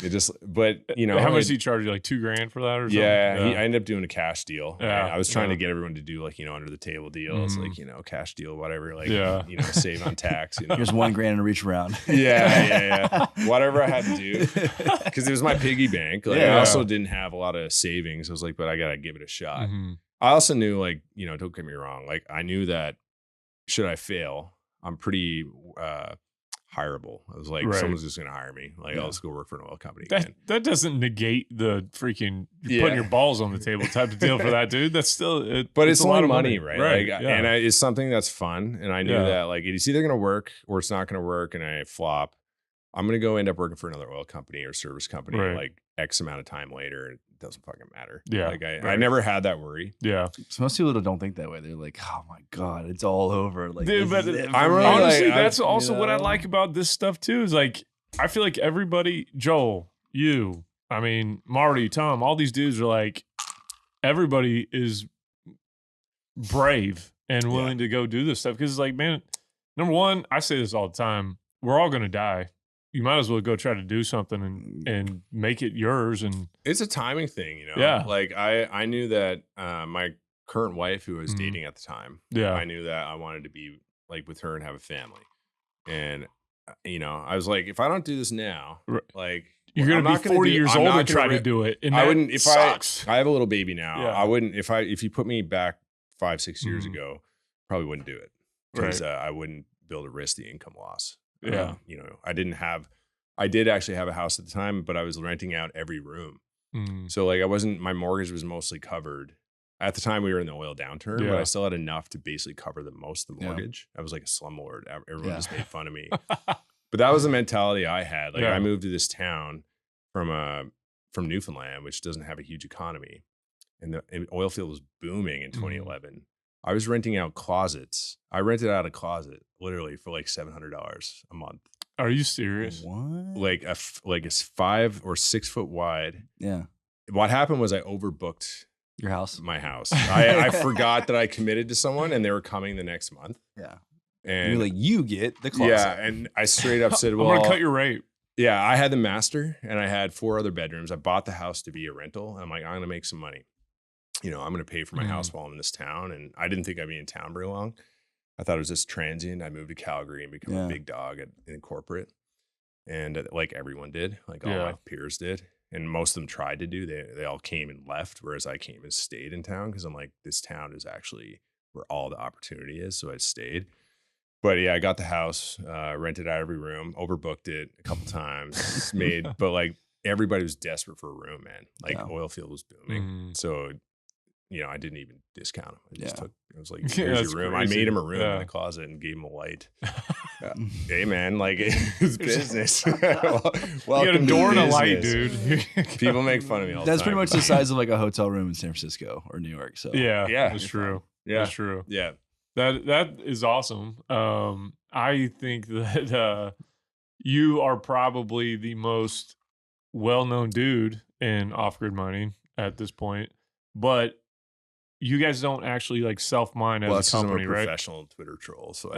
C: It just, but
B: how much did he charge you? Like $2,000 for that or something?
C: Yeah, I ended up doing a cash deal.
B: Yeah,
C: I was trying to get everyone to do like, under the table deals, like, cash deal, whatever, like, save on tax.
A: Here's $1,000 to reach around.
C: Yeah. Whatever I had to do. Because it was my piggy bank. Like, I also didn't have a lot of savings. I was like, but I got to give it a shot. I also knew, like, don't get me wrong. Like, I knew that should I fail, I'm pretty, hireable. I was like, someone's just gonna hire me. Like, I'll just go work for an oil company.
B: That doesn't negate the freaking putting your balls on the table type of deal for that, dude. That's still,
C: but it's a lot of money, right? Like, and it's something that's fun. And I knew that like it's either gonna work or it's not gonna work, and I flop. I'm gonna go end up working for another oil company or service company like X amount of time later. It doesn't fucking matter.
B: Yeah.
C: Like I never had that worry.
B: Yeah.
A: So most people don't think that way. They're like, oh my God, it's all over. Like,
B: dude, but
C: I'm really
B: honestly, that's also what I like about this stuff too, is like, I feel like everybody, Joel, you, I mean, Marty, Tom, all these dudes are like, everybody is brave and willing to go do this stuff. Because it's like, man, number one, I say this all the time, we're all going to die. You might as well go try to do something and make it yours. And
C: it's a timing thing,
B: Yeah.
C: Like I knew that my current wife, who I was dating at the time, I knew that I wanted to be like with her and have a family. And I was like, if I don't do this now, like
B: you're gonna be 40 years old and try to do it. And
C: I wouldn't. If
B: sucks.
C: I have a little baby now, I wouldn't. If you put me back 5-6 years ago, probably wouldn't do it because I wouldn't be able to risk the income loss.
B: Yeah.
C: I did actually have a house at the time, but I was renting out every room. So like my mortgage was mostly covered. At the time we were in the oil downturn, but I still had enough to basically cover most of the mortgage. I was like a slumlord. Everyone just made fun of me. But that was the mentality I had. Like I moved to this town from Newfoundland, which doesn't have a huge economy. And the oil field was booming in 2011. I was renting out closets. I rented out a closet literally for like $700 a month.
B: Are you serious?
A: What?
C: Like a 5 or 6 foot wide.
A: Yeah.
C: What happened was I overbooked
A: your house.
C: My house. I forgot that I committed to someone and they were coming the next month.
A: Yeah.
C: And
A: you're like, you get the closet.
C: Yeah. And I straight up said, well,
B: I'm gonna cut your rate.
C: Yeah. I had the master and I had 4 other bedrooms. I bought the house to be a rental. And I'm like, I'm gonna make some money. I'm going to pay for my house while I'm in this town. And I didn't think I'd be in town very long. I thought it was just transient. I moved to Calgary and become a big dog in corporate. And like everyone did, like all my peers did. And most of them tried to do, they all came and left. Whereas I came and stayed in town. Cause I'm like, this town is actually where all the opportunity is. So I stayed. But yeah, I got the house, rented out every room, overbooked it a couple times, but like everybody was desperate for a room, man. Like oil field was booming. So, I didn't even discount them. I was like, here's your room.
B: Crazy.
C: I made him a room in the closet and gave him a light. Hey man, like it's business.
B: Welcome you got a door and a light, dude.
C: People make fun of me all the time.
A: That's pretty much the size of like a hotel room in San Francisco or New York. So
B: yeah, that's true.
C: Yeah,
B: that's true.
C: Yeah.
B: That is awesome. I think that you are probably the most well-known dude in off-grid mining at this point, but you guys don't actually like self-mine as a company,
C: I'm a
B: right?
C: Professional Twitter troll, so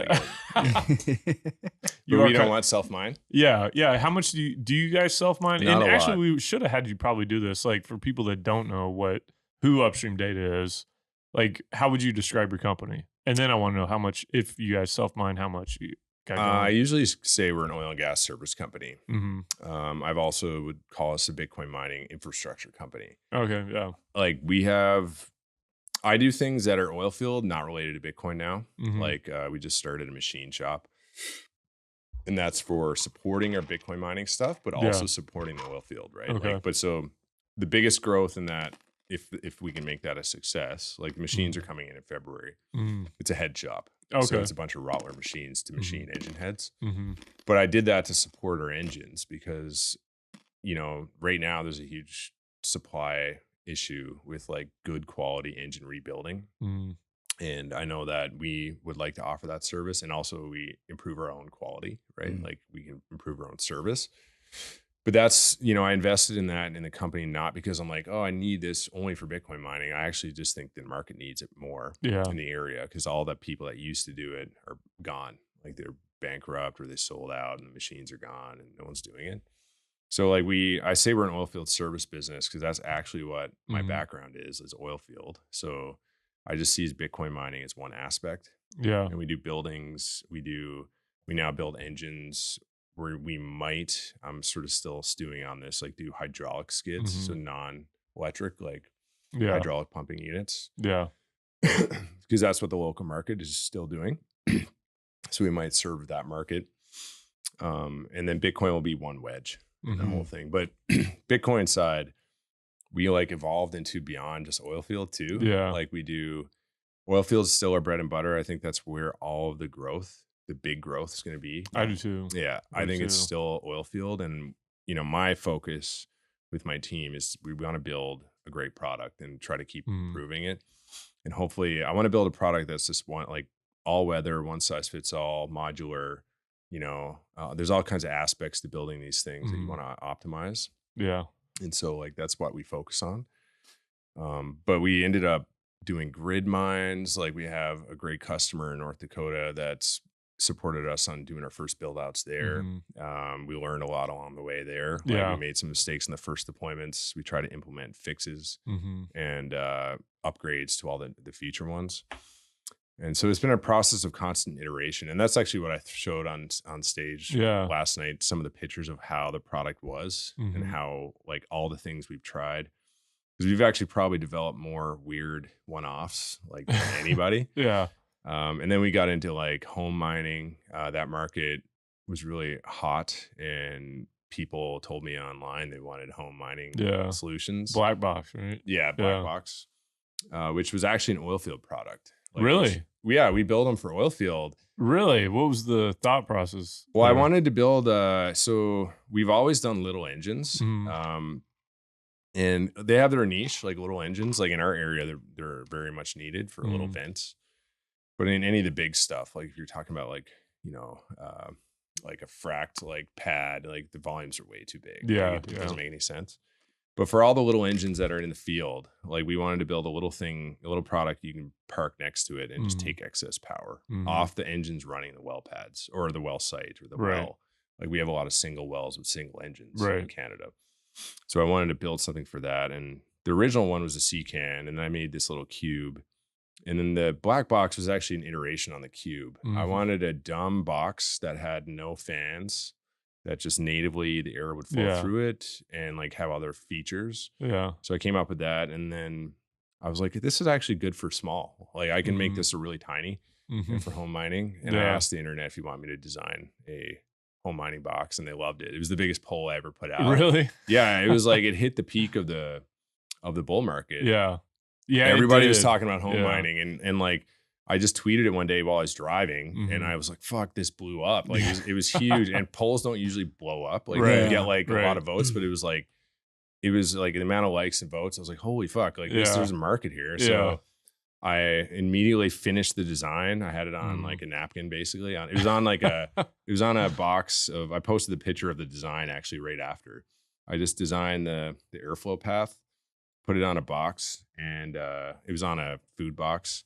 C: you don't want self-mine?
B: Yeah. How much do you guys self-mine?
C: Not
B: and
C: a
B: actually,
C: lot.
B: we should have had you probably do this. Like for people that don't know who Upstream Data is, like how would you describe your company? And then I want to know how much, if you guys self-mine, how much you got going.
C: I usually say we're an oil and gas service company.
B: Mm-hmm.
C: I've also would call us a Bitcoin mining infrastructure company.
B: Okay, yeah.
C: Like I do things that are oil field, not related to Bitcoin now.
B: Mm-hmm.
C: Like we just started a machine shop. And that's for supporting our Bitcoin mining stuff, but also supporting the oil field, right?
B: Okay.
C: But so the biggest growth in that, if we can make that a success, like the machines are coming in February. It's a head shop.
B: Okay.
C: So it's a bunch of Rottler machines to machine engine heads.
B: Mm-hmm.
C: But I did that to support our engines because, right now there's a huge supply issue with like good quality engine rebuilding. And I know that we would like to offer that service, and also we improve our own quality, right? Like we can improve our own service. But that's, I invested in that in the company, not because I'm like, oh, I need this only for Bitcoin mining. I actually just think the market needs it more in the area, because all the people that used to do it are gone. Like they're bankrupt or they sold out and the machines are gone and no one's doing it. So like I say we're an oil field service business because that's actually what my background is oil field. So I just see Bitcoin mining as one aspect.
B: Yeah.
C: And we do buildings. We now build engines. Where I'm sort of still stewing on this, like do hydraulic skids, so non-electric, like hydraulic pumping units.
B: Yeah.
C: Because that's what the local market is still doing. So we might serve that market. And then Bitcoin will be one wedge in the whole thing. But Bitcoin side, we like evolved into beyond just oil field too.
B: Yeah.
C: Like we do, oil field is still our bread and butter. I think that's where all of the big growth is going to be.
B: I do too.
C: Yeah. I think it's still oil field. And, my focus with my team is we want to build a great product and try to keep improving it. And hopefully I want to build a product that's just like all weather, one size fits all, modular, there's all kinds of aspects to building these things that you want to optimize.
B: Yeah.
C: And so like, that's what we focus on. But we ended up doing grid mines. Like we have a great customer in North Dakota that's supported us on doing our first build outs there. We learned a lot along the way there. We made some mistakes in the first deployments. We try to implement fixes and upgrades to all the future ones. And so it's been a process of constant iteration. And that's actually what I showed on stage last night, some of the pictures of how the product was and how like all the things we've tried. Because we've actually probably developed more weird one-offs like than anybody. And then we got into like home mining. That market was really hot, and people told me online they wanted home mining solutions.
B: Black box, right?
C: Yeah, black box, which was actually an oil field product. Like,
B: really?
C: We build them for oil field.
B: Really? What was the thought process?
C: Well, I wanted to build. So we've always done little engines. And they have their niche, like little engines. Like in our area, they're very much needed for little vents. But in any of the big stuff, like if you're talking about like, like a fracked like pad, like the volumes are way too big. Like, it doesn't make any sense. But for all the little engines that are in the field, like we wanted to build a little product you can park next to it and just take excess power off the engines running the well pads or the well site or the well. Like we have a lot of single wells with single engines in Canada. So I wanted to build something for that. And the original one was a C-can, and then I made this little cube. And then the black box was actually an iteration on the cube. I wanted a dumb box that had no fans, that just natively the air would flow through it and like have other features. So I came up with that. And then I was like, this is actually good for small. Like I can make
B: Mhm.
C: this a really tiny
B: Mhm.
C: for home mining. And I
B: Yeah.
C: asked the internet if you want me to design a home mining box, and they loved it. It was the biggest poll I ever put out.
B: Really?
C: Yeah, it was like it hit the peak of the bull market.
B: Yeah. Yeah.
C: Everybody
B: it
C: was
B: did.
C: talking about home
B: Yeah.
C: mining, and like I just tweeted it one day while I was driving, and
B: Mhm.
C: I was like, "Fuck, this blew up!" Like it was huge, and polls don't usually blow up. Like
B: Right.
C: you get like a lot
B: Right.
C: of votes, but it was like the amount of likes and votes. I was like, "Holy fuck!" Like
B: Yeah.
C: there's a market here.
B: Yeah.
C: So I immediately finished the design. I had it on
B: Mhm.
C: like a napkin, basically. It was on like it was on a box of. I posted the picture of the design actually right after. I just designed the airflow path, put it on a box, and it was on a food box.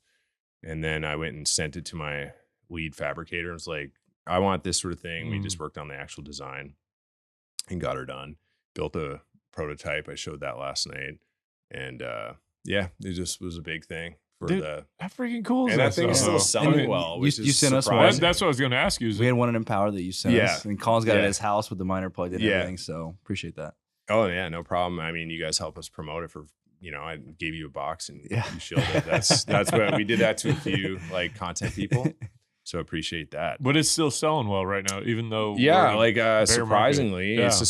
C: And then I went and sent it to my lead fabricator and was like, I want this sort of thing. We just worked on the actual design and got her done. Built a prototype. I showed that last night. And yeah, it just was a big thing for
B: Dude,
C: the.
B: How freaking cool is
C: And
B: that
C: that thing is
B: stuff?
C: still
A: I mean,
C: selling well,
A: you-
C: which
A: you
C: is
A: sent us one.
C: surprising.
B: That's what I was going to ask you. Is
A: We had one in Empower that you sent us, and Colin's got it at his house with the miner plugged in and
C: Yeah.
A: everything. So appreciate that.
C: Oh yeah, no problem. I mean, you guys help us promote it for. I gave you a box and
A: Yeah.
C: you shielded it. That's what we did that to a few like content people. So appreciate that.
B: but it's still selling well right now, even though
C: Yeah,
B: we're in a
C: like surprisingly,
B: market.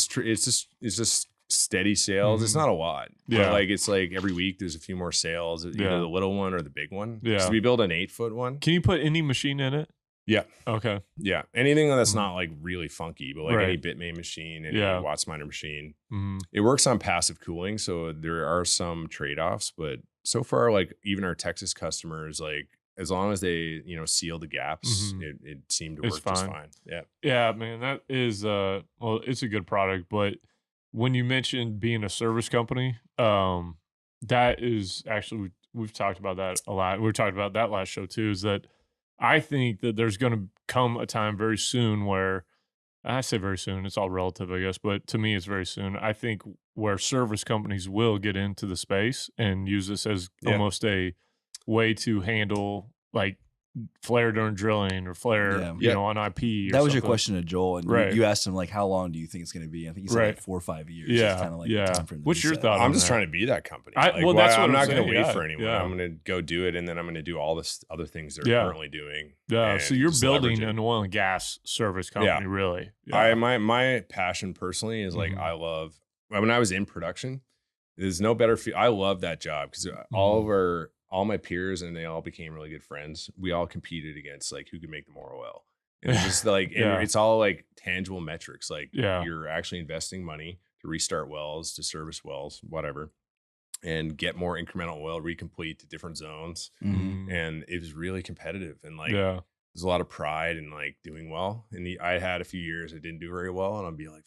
C: it's just steady sales. It's
B: Mhm.
C: not a lot.
B: Yeah.
C: But like it's like every week there's a few more sales, either
B: Yeah.
C: the little one or the big one.
B: Yeah.
C: So we build an 8-foot one.
B: Can you put any machine in it?
C: Yeah.
B: Okay.
C: Yeah. Anything that's
B: Mhm.
C: not like really funky, but like
B: Right.
C: any Bitmain machine, any
B: Yeah.
C: Watts miner machine.
B: Mhm.
C: It works on passive cooling, so there are some trade-offs, but so far, like even our Texas customers, like as long as they, seal the gaps,
B: Mhm.
C: it seemed to
B: It's
C: work just
B: fine.
C: fine. Yeah.
B: Yeah, man, that is well, it's a good product, but when you mentioned being a service company, that is actually we've talked about that a lot. We were talking about that last show too, is that I think that there's going to come a time very soon where I say very soon, it's all relative, I guess, but to me it's very soon. I think where service companies will get into the space and use this as
C: Yeah.
B: almost a way to handle like flare during drilling or flare,
A: Yeah.
B: you know, on IP. Or
A: That was your
B: something.
A: question to Joel, and
B: Right.
A: you asked him like, how long do you think it's going to be? I think he said
B: Right.
A: like 4 or 5 years.
B: Yeah,
A: It's kind of like
B: yeah.
A: the time frame that
B: What's
A: he
B: your
A: said.
B: thought?
C: I'm
B: on
C: just
B: that.
C: trying to be that company.
B: Well, that's what
C: I'm
B: I'm
C: not going to
B: saying,
C: wait
B: yeah,
C: for anyone.
B: yeah.
C: I'm going to go do it, and then I'm going to do all this other things they're
B: Yeah.
C: currently doing.
B: Yeah,
C: and
B: so you're
C: just
B: building
C: leverage it.
B: an oil and gas service company, really.
C: My passion personally is like
B: Mhm.
C: when I was in production, there's no better I love that job because all my peers and they all became really good friends. We all competed against like who could make the more oil. And it's just like
B: Yeah.
C: it's all like tangible metrics. Like
B: Yeah.
C: you're actually investing money to restart wells, to service wells, whatever, and get more incremental oil recomplete to different zones.
A: Mhm.
C: And it was really competitive and like
B: Yeah.
C: there's a lot of pride in like doing well. And I had a few years I didn't do very well, and I'll be like,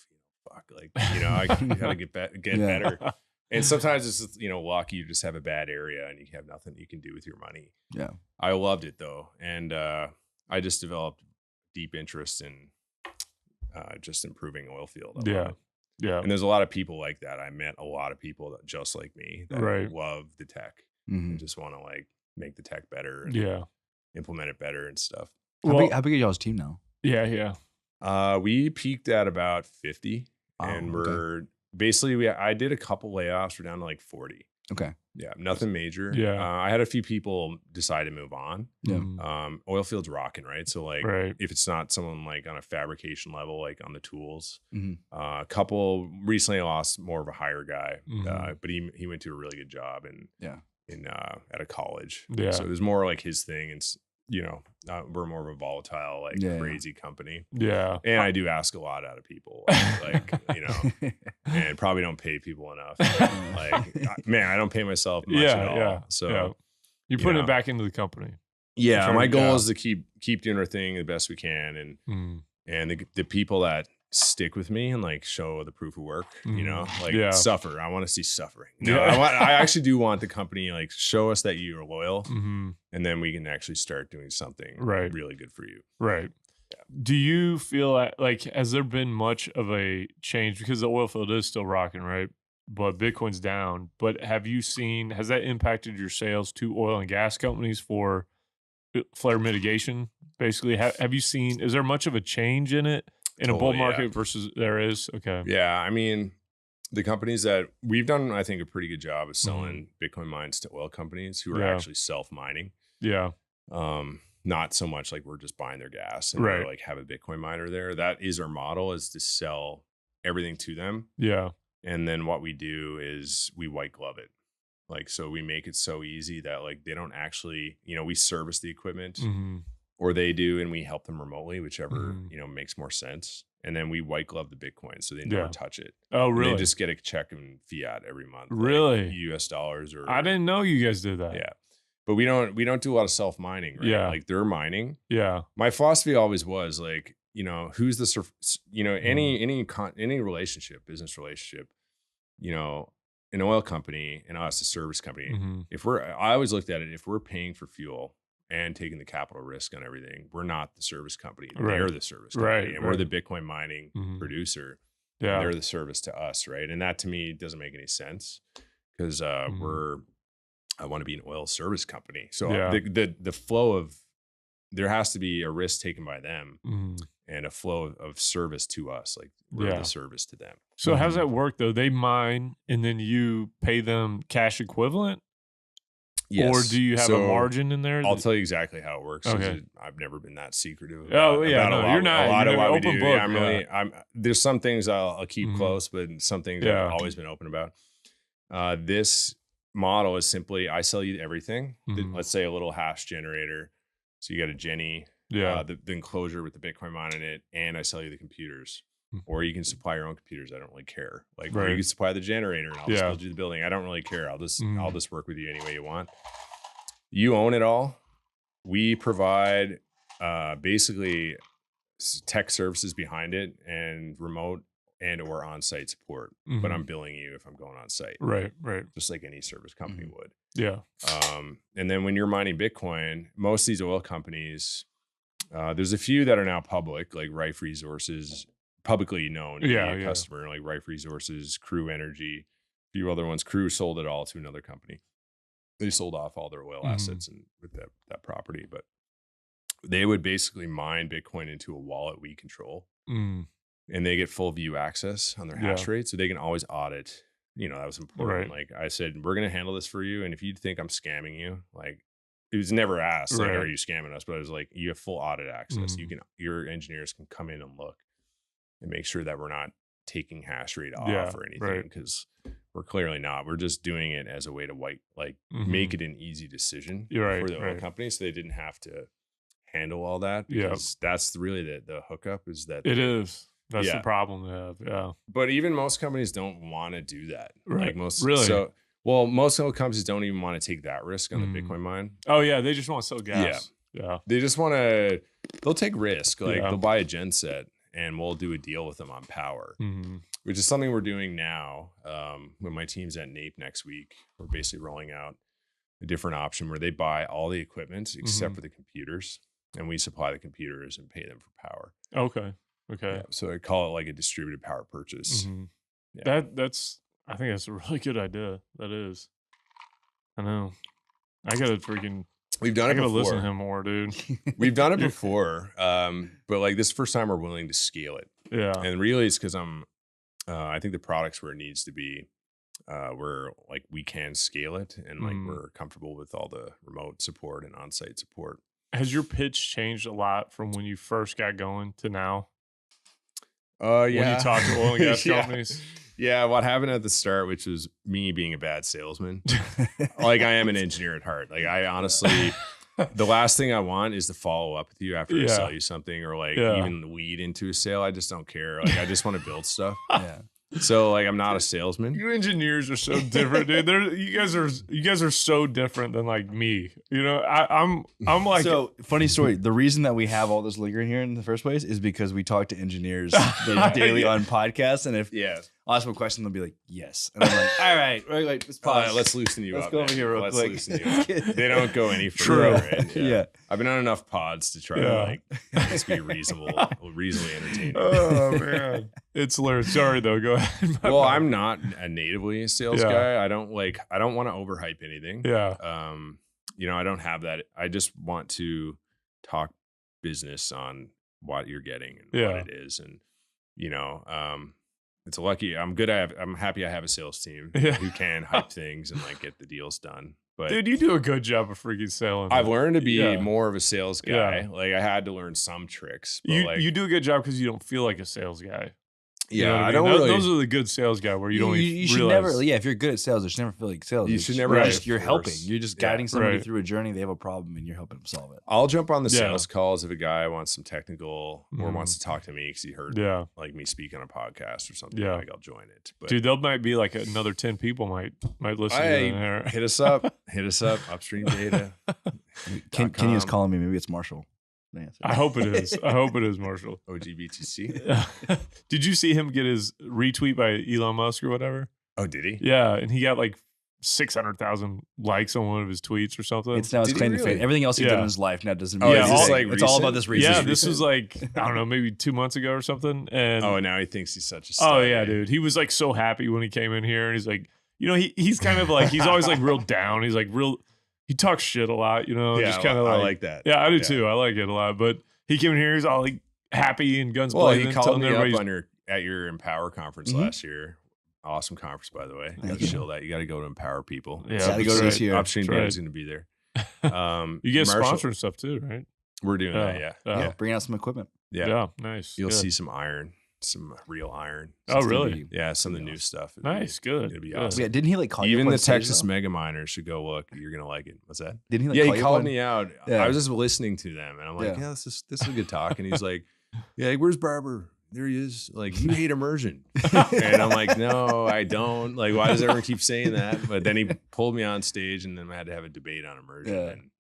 C: fuck, like I gotta get
A: Yeah.
C: better. And sometimes it's just, luck. You just have a bad area and you have nothing you can do with your money.
A: Yeah.
C: I loved it though, and I just developed deep interest in just improving oil field. I love
B: Yeah.
C: it.
B: Yeah.
C: And there's a lot of people like that. I met a lot of people that just like me that
B: Right.
C: love the tech
A: Mhm.
C: and just want to like make the tech better and
B: Yeah.
C: implement it better and stuff.
A: How big is y'all's team now?
B: Yeah. Yeah.
C: We peaked at about 50,
A: Oh,
C: and
A: okay.
C: we're basically I did a couple layoffs. We're down to like 40.
A: Okay.
C: Yeah, nothing major.
B: Yeah.
C: I had a few people decide to move on.
A: Yeah.
B: Mhm.
C: Oil field's rocking, right? So like,
B: Right.
C: if it's not someone like on a fabrication level, like on the tools,
A: Mhm.
C: a couple recently I lost more of a higher guy,
B: Mhm.
C: but he went to a really good job in at a college.
B: Yeah.
C: So it was more like his thing, and we're more of a volatile, like
A: Yeah.
C: crazy company.
B: Yeah.
C: And I do ask a lot out of people, like and probably don't pay people enough. Man, I don't pay myself much at all.
B: Yeah.
C: So
B: yeah. You're
C: you
B: putting
C: know.
B: it back into the company.
C: yeah,
B: Sure,
C: my goal
B: yeah.
C: is to keep doing our thing the best we can, and the people that stick with me and like show the proof of work,
B: Yeah.
C: suffer. I want to see suffering. No,
B: Yeah.
C: I actually do want the company like show us that you're loyal,
B: Mm-hmm.
C: and then we can actually start doing something
B: Right.
C: really good for you.
B: Right. Do you feel like has there been much of a change because the oil field is still rocking, right? But Bitcoin's down. But has that impacted your sales to oil and gas companies for flare mitigation? Basically, have you seen? Is there much of a change in it in a bull
C: Totally, yeah.
B: market versus there is? Okay.
C: Yeah, I mean, The companies that we've done, I think, a pretty good job of selling Bitcoin mines to oil companies who are actually self-mining.
B: Yeah.
C: Not so much like we're just buying their gas and we're like have a Bitcoin miner there. That is our model, is to sell everything to them.
B: Yeah.
C: And then what we do is we white glove it. Like, so we make it so easy that like they don't actually, we service the equipment or they do, and we help them remotely, whichever, makes more sense. And then we white glove the Bitcoin, so they never touch it.
B: Oh, really?
C: And they just get a check in fiat every month.
B: Really?
C: Like US dollars or.
B: I didn't know you guys did that.
C: Yeah. But we don't do a lot of self mining, right?
B: Yeah.
C: Like they're mining.
B: Yeah.
C: My philosophy always was like, who's the, any relationship, business relationship, an oil company and us, a service company. I always looked at it, if we're paying for fuel and taking the capital risk on everything, we're not the service company. They're the service company. And we're the Bitcoin mining producer. Yeah. They're the service to us, right? And that to me doesn't make any sense because I want to be an oil service company. So the flow of, there has to be a risk taken by them and a flow of service to us. Like we're the service to them.
B: So how's that work though? They mine and then you pay them cash equivalent? Yes. Or do you have a margin in there?
C: I'll tell you exactly how it works.
B: Okay.
C: I've never been that secretive.
B: You're not.
C: A lot of what we do.
B: Book,
C: there's some things I'll keep close, but some things I've always been open about. This model is simply, I sell you everything. Let's say a little hash generator. So you got a Jenny, the enclosure with the Bitcoin mine in it, and I sell you the computers. Or you can supply your own computers. I don't really care. Like, or you can supply the generator, and I'll just build you the building. I don't really care. I'll just work with you any way you want. You own it all. We provide basically tech services behind it and remote and or on-site support. But I'm billing you if I'm going on site.
B: Right.
C: Just like any service company would.
B: Yeah.
C: And then when you're mining Bitcoin, most of these oil companies, there's a few that are now public, like Rife Resources, publicly known customer, like Rife Resources, Crew Energy, a few other ones. Crew sold it all to another company. They sold off all their oil assets and with that property, but they would basically mine Bitcoin into a wallet we control, and they get full view access on their hash rate, so they can always audit. That was important. Like I said, we're going to handle this for you, and if you think I'm scamming you, like it was never asked, like, are you scamming us? But it was like, you have full audit access. Your engineers can come in and look and make sure that we're not taking hash rate off or anything, because we're clearly not. We're just doing it as a way to make it an easy decision for the oil company, so they didn't have to handle all that. Because that's really the hookup, is that
B: it is. That's the problem they have. Yeah.
C: But even most companies don't want to do that.
B: Right.
C: Like most most oil companies don't even want to take that risk on the Bitcoin mine.
B: Oh yeah, they just want to sell gas. Yeah.
C: They just want to. They'll take risk. Like they'll buy a gen set, and we'll do a deal with them on power, which is something we're doing now. When my team's at NAPE next week, we're basically rolling out a different option where they buy all the equipment except for the computers, and we supply the computers and pay them for power.
B: Okay.
C: Yeah, so I call it like a distributed power purchase.
B: I think that's a really good idea. That is. I know. I gotta freaking.
C: We've done it before.
B: Listen to him more, dude.
C: We've done it before, but like this first time we're willing to scale it.
B: Yeah.
C: And really, it's because I think the product's where it needs to be. Where like we can scale it, and like we're comfortable with all the remote support and on-site support.
B: Has your pitch changed a lot from when you first got going to now?
C: When
B: you talk to oil and gas companies?
C: Yeah, what happened at the start, which was me being a bad salesman. Like I am an engineer at heart. Like I honestly, the last thing I want is to follow up with you after I sell you something, or like even lead into a sale. I just don't care. Like I just want to build stuff. So like I'm not a salesman.
B: You engineers are so different, dude. You guys are so different than like me. I'm like.
A: So funny story. The reason that we have all this liquor here in the first place is because we talk to engineers daily on podcasts, and if I'll ask them a question, they'll be like, "Yes," and I'm like, "All right, let's pause.
C: Let's loosen you up.
A: Let's go over here real quick."
C: They don't go any further.
B: True.
C: Right?
A: Yeah.
C: I've been on enough pods to try to like just be reasonably entertaining.
B: Oh man, it's hilarious. Sorry though. Go ahead.
C: Well, I'm not a natively a sales guy. I don't want to overhype anything.
B: Yeah.
C: I don't have that. I just want to talk business on what you're getting and what it is, and it's lucky. I'm happy I have a sales team who can hype things and like get the deals done. But
B: dude, you do a good job of freaking selling.
C: I've learned to be more of a sales guy. Like I had to learn some tricks. But
B: you do a good job because you don't feel like a sales guy.
C: Yeah,
B: you know
C: I don't really.
B: Those are the good sales guy where you don't.
A: You should
B: realize.
A: never. Yeah, if you're good at sales, you should never feel like sales.
C: You should never.
A: You're helping. You're just guiding somebody
B: Right.
A: through a journey. They have a problem, and you're helping them solve it.
C: I'll jump on the sales calls if a guy wants some technical or wants to talk to me because he heard like me speak on a podcast or something. Like I'll join it. But
B: dude, there might be like another 10 people might listen. To
C: hit us up. Hit us up. Upstream Data.
A: Kenny is calling me. Maybe it's Marshall.
B: I hope it is. I hope it is Marshall.
C: OGBTC.
B: Did you see him get his retweet by Elon Musk or whatever?
C: Oh, did he?
B: Yeah, and he got like 600,000 likes on one of his tweets or something.
A: It's now his claim to fame. Everything else he's done in his life now doesn't mean it's all about this research.
B: Yeah, this was like, I don't know, maybe 2 months ago or something. And
C: now he thinks he's such a star.
B: Oh yeah, dude. He was like so happy when he came in here, and he's like, you know, he's kind of like, he's always like real down. He's like he talks shit a lot, you know, just kind of
C: I like that.
B: Yeah, I do too. I like it a lot. But he came in here, he's all like happy and guns blazing.
C: He called me up at your Empower conference last year. Awesome conference, by the way. You got to show that. You got to go to empower people.
A: Yeah, got to go this year.
C: Upstream Data is going to be there.
B: You get sponsor and stuff too, right?
C: We're doing that,
A: yeah. Bring out some equipment.
B: Yeah, nice.
C: You'll see some iron. Some real iron.
B: Oh, really?
C: Some of the new stuff.
B: Nice, good.
C: It'd be awesome.
A: Yeah, didn't he like call you?
C: Even the Texas mega miners should go look. You're gonna like it. What's that?
A: Didn't he? Like,
C: he called me out. I was just listening to them, and I'm like, this is a good talk. And he's like, where's Barbour? There he is. Like, you hate immersion. And I'm like, no, I don't. Like, why does everyone keep saying that? But then he pulled me on stage, and then I had to have a debate on immersion.
A: Yeah.
C: And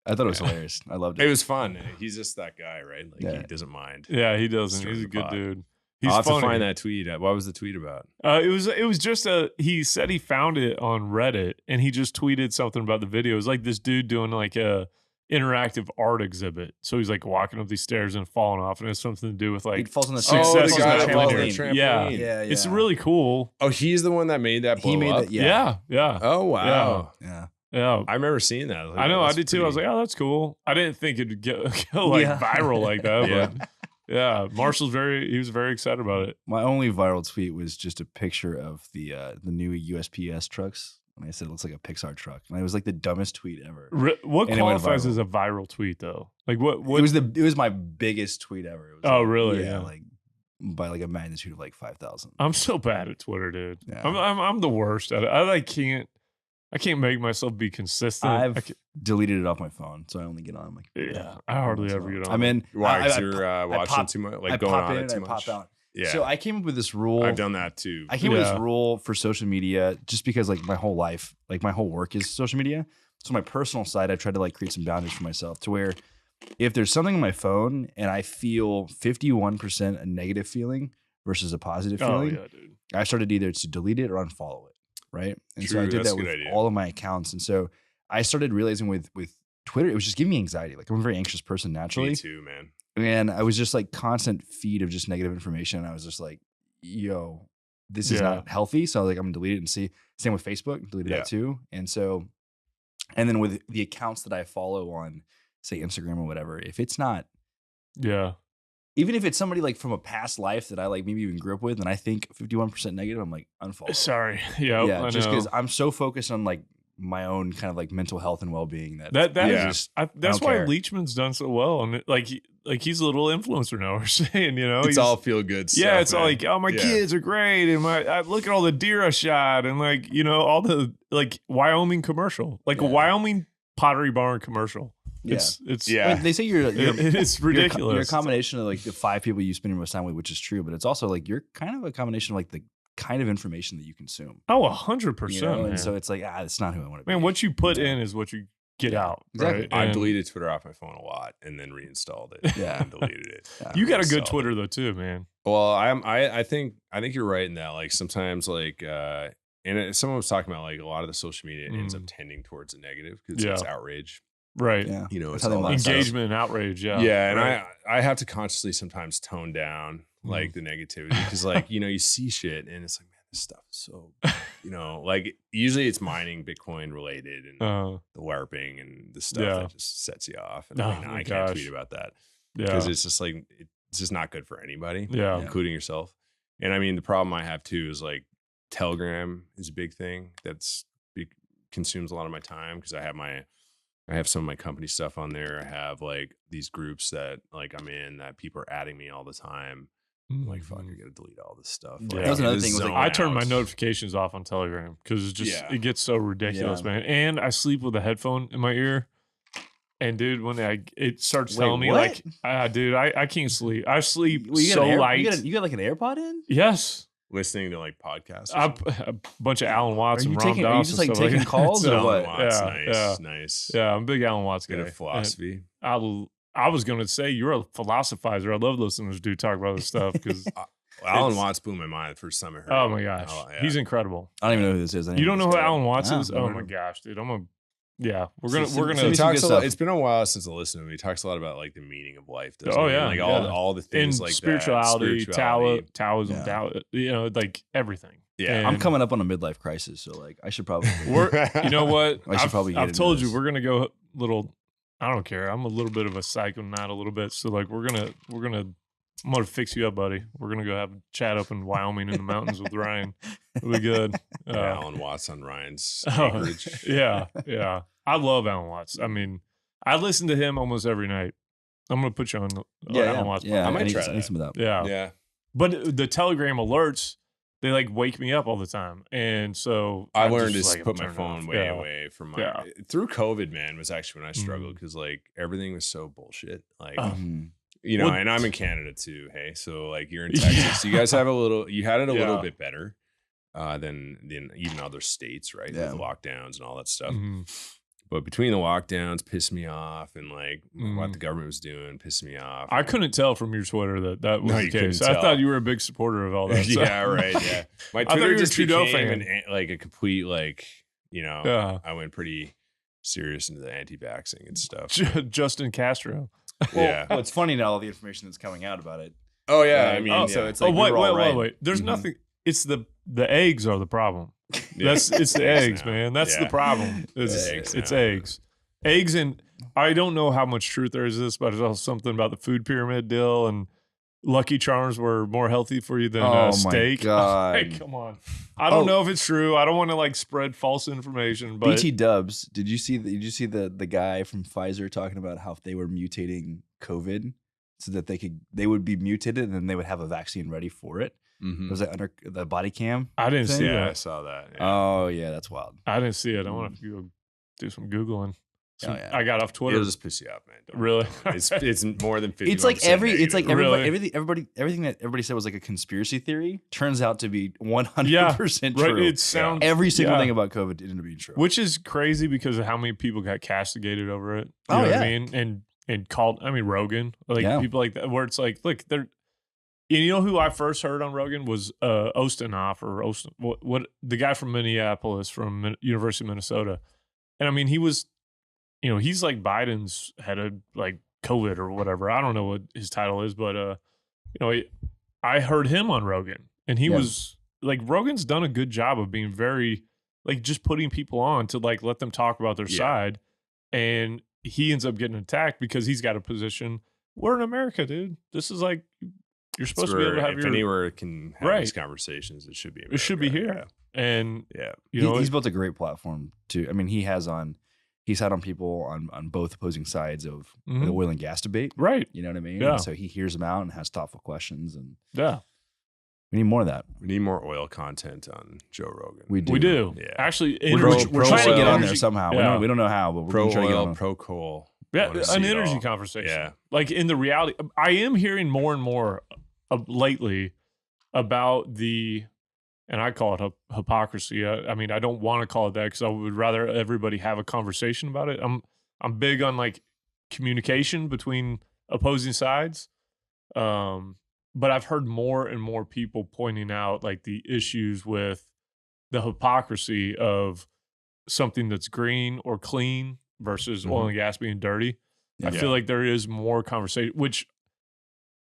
A: I thought it was hilarious. I loved it.
C: It was fun. He's just that guy, right? Like, he doesn't mind.
B: Yeah, he doesn't. He's a good dude. He's
C: I'll have
B: funny.
C: to find that tweet. What was the tweet about?
B: It was just he said he found it on Reddit, and he just tweeted something about the video. It was like this dude doing like a interactive art exhibit. So he's like walking up these stairs and falling off, and it has something to do with like
A: he falls on the
B: success
A: guy
B: on the
A: trampoline.
B: Yeah, it's really cool.
C: Oh, he's the one that made that blow up?
A: That,
B: yeah.
C: Oh, wow.
B: Yeah.
C: I remember seeing that.
B: I know, I did too. I was like, oh, that's cool. I didn't think it'd go like viral like that, but yeah, Marshall's he was very excited about it.
A: My only viral tweet was just a picture of the new USPS trucks. And I said it looks like a Pixar truck. And it was like the dumbest tweet ever.
B: What qualifies as a viral tweet though? Like what?
A: It was my biggest tweet ever. It was
B: really?
A: Yeah, like by like a magnitude of like 5,000.
B: I'm so bad at Twitter, dude.
A: Yeah.
B: I'm the worst at it. I can't make myself be consistent.
A: I've deleted it off my phone, so I only get on. I'm like,
B: I hardly ever get on.
A: I'm in.
C: Why? You're watching too much, like going on it too much.
A: Pop out.
C: Yeah.
A: So I came up with this rule.
C: I've done that too.
A: I came up with this rule for social media just because like my whole life, like my whole work is social media. So my personal side, I tried to like create some boundaries for myself to where if there's something on my phone and I feel 51% a negative feeling versus a positive feeling,
B: dude.
A: I started either to delete it or unfollow it. Right. And so I did that with all of my accounts. And so I started realizing with Twitter, it was just giving me anxiety. Like I'm a very anxious person naturally.
C: Me too, man.
A: And I was just like constant feed of just negative information. And I was just like, yo, this is not healthy. So I was like, I'm gonna delete it and see. Same with Facebook, deleted that too. And so, and then with the accounts that I follow on, say Instagram or whatever, if it's not, even if it's somebody like from a past life that I like maybe even grew up with, and I think 51% negative, I'm like unfollow.
B: Sorry, yeah,
A: just because I'm so focused on like my own kind of like mental health and well being
B: that's why
A: care.
B: Leachman's done so well, and like he's a little influencer now. We're saying, you know,
C: it's all feel good stuff.
B: Yeah, it's all like, oh, my kids are great, and I look at all the deer I shot, and like, you know, all the like Wyoming commercial, like a Wyoming Pottery Barn commercial. It's
A: I mean, they say
B: it's ridiculous.
A: You're a combination of like the 5 people you spend your most time with, which is true, but it's also like you're kind of a combination of like the kind of information that you consume.
B: Oh, 100%.
A: And so it's like, it's not who I want to be.
B: Man, what you put in is what you get out.
A: Exactly.
B: Right?
C: I deleted Twitter off my phone a lot and then reinstalled it. And deleted it.
B: You got a good Twitter though too, man.
C: Well, I think you're right in that. Like sometimes like and someone was talking about like a lot of the social media ends up tending towards a negative because it's outrage.
B: Right.
A: Yeah.
C: You know,
A: it's
C: all
B: engagement and outrage. Yeah.
C: Yeah. And I have to consciously sometimes tone down like the negativity because like, you know, you see shit and it's like, man, this stuff is so, you know, like usually it's mining Bitcoin related and the LARPing and the stuff that just sets you off. And like, I can't tweet about that because it's just like, it's just not good for anybody, including yourself. And I mean, the problem I have too is like Telegram is a big thing consumes a lot of my time because I have some of my company stuff on there. I have like these groups that like I'm in that people are adding me all the time. I'm like, fuck, I gotta delete all this stuff.
B: Yeah.
C: Like,
A: That was another thing. Was like,
B: I turn my notifications off on Telegram because it's just it gets so ridiculous, man. And I sleep with a headphone in my ear. And dude, when it starts telling me like, dude, I can't sleep. I sleep so light.
A: You got like an AirPod in?
B: Yes.
C: Listening to like podcasts.
B: A bunch of Alan Watts and Ram Dass.
A: Are you just like taking calls or what?
C: Nice.
B: Yeah, I'm a big Alan Watts guy.
C: Bit of philosophy.
B: I was going to say you're a philosophizer. I love listening to this dude talk about this stuff because
C: Alan Watts blew my mind the first time I heard.
B: Oh my gosh, he's incredible.
A: I don't even know who this is.
B: You don't know who Alan Watts is? Oh my gosh, dude. We're gonna.
C: He talks a lot. It's been a while since I listened to him. He talks a lot about like the meaning of life. Like all the things like
B: spirituality,
C: that.
B: Taoism, like everything.
C: Yeah,
A: and I'm coming up on a midlife crisis, so like I should probably.
B: You know what?
A: I've
B: told you we're gonna go little. I don't care. I'm a little bit of a psychonaut, a little bit. So like I'm gonna fix you up, buddy. We're gonna go have a chat up in Wyoming in the mountains with Ryan. It'll be good.
C: Alan Watts on Ryan's acreage.
B: Yeah. I love Alan Watts. I mean, I listen to him almost every night. I'm gonna put you on Alan Watts.
A: Yeah,
C: I might try
A: some of that.
B: Yeah. But the Telegram alerts, they like wake me up all the time, and so
C: I learned to put my phone way away from my.
B: Yeah.
C: Through COVID, man, was actually when I struggled because like everything was so bullshit. Like. And I'm in Canada too. Hey, so like you're in Texas, you guys have you had it a little bit better than even other states, right? With lockdowns and all that stuff. But between the lockdowns, pissed me off, and like what the government was doing pissed me off.
B: I couldn't tell from your Twitter that was the case. I thought you were a big supporter of all that.
C: Yeah, right. Yeah, my Twitter just became like a complete I went pretty serious into the anti-vaxxing and stuff.
B: Justin Castro.
A: Well, it's funny now all the information that's coming out about it.
C: Oh yeah, I mean,
A: so it's like
B: wait. There's nothing. It's the eggs are the problem. It's the eggs, man. That's the problem. It's eggs. Eggs, and I don't know how much truth there is in this, but it's also something about the food pyramid deal and Lucky Charms were more healthy for you than steak.
A: My God.
B: Hey, come on. I don't know if it's true. I don't want to like spread false information. But
A: BT Dubs, did you see the guy from Pfizer talking about how they were mutating COVID so that they would be mutated and then they would have a vaccine ready for it? Was it under the body cam?
B: I didn't see that.
C: I saw that.
A: Yeah. Oh yeah, that's wild.
B: I didn't see it. I want to go do some Googling. I got off Twitter.
C: It'll just piss you off, man.
B: Really?
C: It's more than 50.
A: It's like everything that everybody said was like a conspiracy theory turns out to be 100% true.
B: Right. It sounds
A: every single thing about COVID ended up being true,
B: which is crazy because of how many people got castigated over it. You know what I mean? And called. I mean, Rogan, people like that, where it's like, look, they're. And you know who I first heard on Rogan was Ostenoff or what the guy from Minneapolis from University of Minnesota, and I mean he was. He's like Biden's head of like COVID or whatever. I don't know what his title is, but I heard him on Rogan, and he was like, Rogan's done a good job of being very like just putting people on to like let them talk about their side, and he ends up getting attacked because he's got a position. We're in America, dude. This is like you're supposed to be able to have
C: if anywhere can have these conversations, it should be America.
B: It should be here, and
A: he's built a great platform too. I mean, he's had on people on both opposing sides of the oil and gas debate.
B: Right.
A: You know what I mean?
B: Yeah.
A: And so he hears them out and has thoughtful questions. And we need more of that.
C: We need more oil content on Joe Rogan.
B: We do.
C: Yeah.
B: Actually,
A: we're trying to get on there somehow.
B: Yeah.
A: We don't know how, but we're trying to get on.
C: Pro coal.
B: Yeah, an energy conversation.
C: Yeah.
B: Like in the reality, I am hearing more and more lately about and I call it hypocrisy. I mean, I don't want to call it that because I would rather everybody have a conversation about it. I'm big on like communication between opposing sides. But I've heard more and more people pointing out like the issues with the hypocrisy of something that's green or clean versus oil and gas being dirty. I feel like there is more conversation, which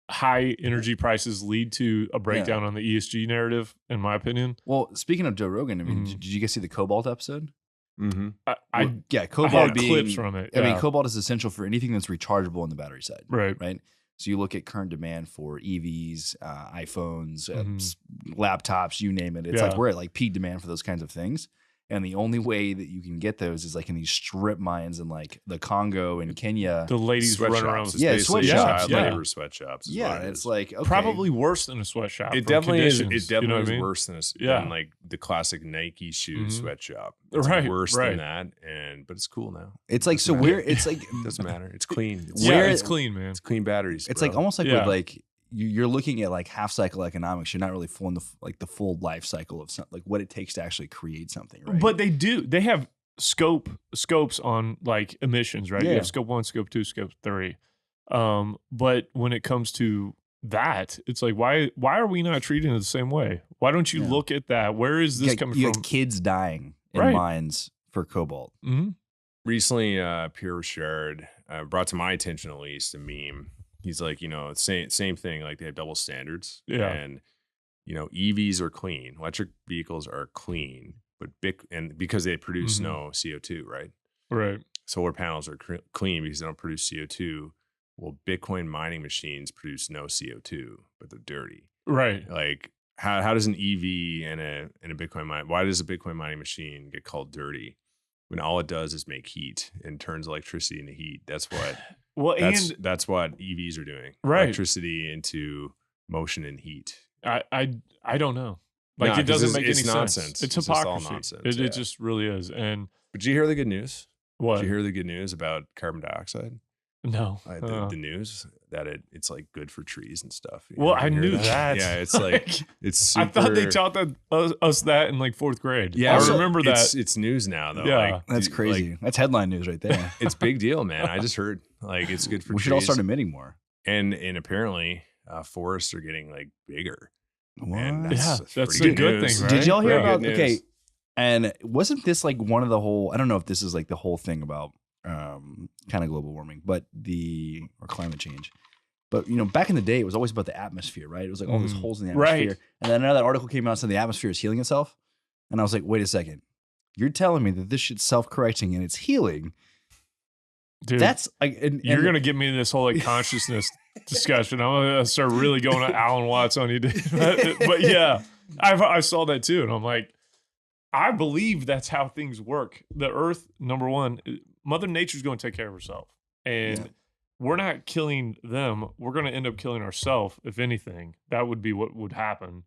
B: high energy prices lead to a breakdown on the ESG narrative, in my opinion.
A: Well, speaking of Joe Rogan, I mean, did you guys see the cobalt episode?
B: Cobalt
A: I had
B: clips from it.
A: I mean, cobalt is essential for anything that's rechargeable on the battery side.
B: Right.
A: Right. So you look at current demand for EVs, iPhones,
B: Mm-hmm.
A: laptops, you name it. It's like we're at like peak demand for those kinds of things. And the only way that you can get those is like in these strip mines in like the Congo and Kenya.
B: The ladies run around.
A: Yeah, sweatshops.
C: Labor sweatshops.
A: Yeah, it's like okay.
B: Probably worse than a sweatshop.
C: It definitely is. It definitely
B: you know
C: is
B: what I mean?
C: worse than like the classic Nike shoe sweatshop. It's
B: Right,
C: worse
B: right.
C: than that. But it's cool now.
A: It's like
C: Doesn't
A: so
C: matter.
A: we're. It's like
C: It doesn't matter. It's clean.
B: It's clean, man.
C: It's clean batteries.
A: It's
C: bro.
A: like almost like with like you're looking at like half cycle economics. You're not really full in the full life cycle of something, like what it takes to actually create something. Right?
B: But they do. They have scopes on like emissions, right?
A: Yeah.
B: You have scope 1, scope 2, scope 3. But when it comes to that, it's like why are we not treating it the same way? Why don't you look at that? Where is this coming
A: you
B: from?
A: have kids dying in mines for cobalt.
B: Mm-hmm.
C: Recently, Pierre Richard brought to my attention at least a meme. He's like, same thing. Like they have double standards.
B: Yeah.
C: And EVs are clean. Electric vehicles are clean, but because they produce no CO2, right?
B: Right.
C: Solar panels are clean because they don't produce CO2. Well, Bitcoin mining machines produce no CO2, but they're dirty.
B: Right.
C: Like how does an EV and a Bitcoin mine? Why does a Bitcoin mining machine get called dirty when all it does is make heat and turns electricity into heat? That's what.
B: Well,
C: that's what EVs are doing.
B: Right.
C: Electricity into motion and heat.
B: I don't know. Like it doesn't make any sense. It's hypocrisy.
C: Just all nonsense.
B: It just really is. And
C: but did you hear the good news?
B: What?
C: Did you hear the good news about carbon dioxide?
B: No.
C: The news that it's like good for trees and stuff.
B: Well, I knew that.
C: Yeah, it's like it's super.
B: I thought they taught us that in like 4th grade.
C: Yeah,
B: I remember that.
C: It's news now though.
B: Yeah,
C: like,
A: that's crazy. Like, that's headline news right there.
C: It's big deal, man. I just heard like it's good for trees.
A: We should all start emitting more.
C: And apparently forests are getting like bigger.
A: What?
C: And
B: that's a
C: good
B: good
C: news.
B: thing, right?
A: Did y'all hear
C: Pretty
A: about
C: good
A: okay?
C: news.
A: And wasn't this like one of the whole? I don't know if this is like the whole thing about kind of global warming, or climate change. But back in the day, it was always about the atmosphere, right? It was like all these holes in the atmosphere.
B: Right.
A: And then another article came out and said the atmosphere is healing itself. And I was like, wait a second, you're telling me that this shit's self-correcting and it's healing?
B: Dude,
A: that's like,
B: you're gonna give me this whole like consciousness discussion. I'm gonna start really going to Alan Watts on you, dude. But yeah, I saw that too, and I'm like, I believe that's how things work. The Earth, number one, Mother Nature's going to take care of herself, and we're not killing them. We're going to end up killing ourselves. If anything, that would be what would happen.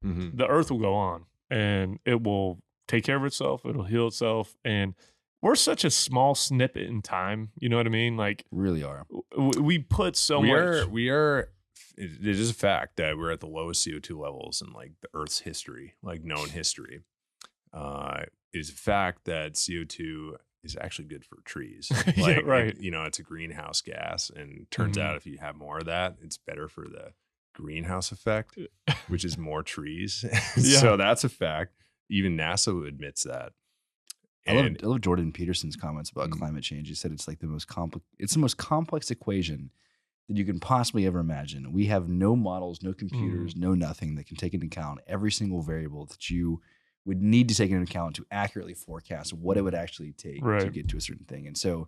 C: Mm-hmm.
B: The Earth will go on, and it will take care of itself. It'll heal itself, and we're such a small snippet in time. You know what I mean? Like,
A: really are.
B: We put so much.
C: We are. It is a fact that we're at the lowest CO2 levels in like the Earth's history, like known history. It is a fact that CO2 is actually good for trees. Like,
B: yeah, right.
C: It's a greenhouse gas, and turns out if you have more of that, it's better for the greenhouse effect, which is more trees. So that's a fact. Even NASA admits that.
A: I love Jordan Peterson's comments about climate change. He said it's like the most complex equation that you can possibly ever imagine. We have no models, no computers, no nothing that can take into account every single variable that you would need to take into account to accurately forecast what it would actually take to get to a certain thing. And so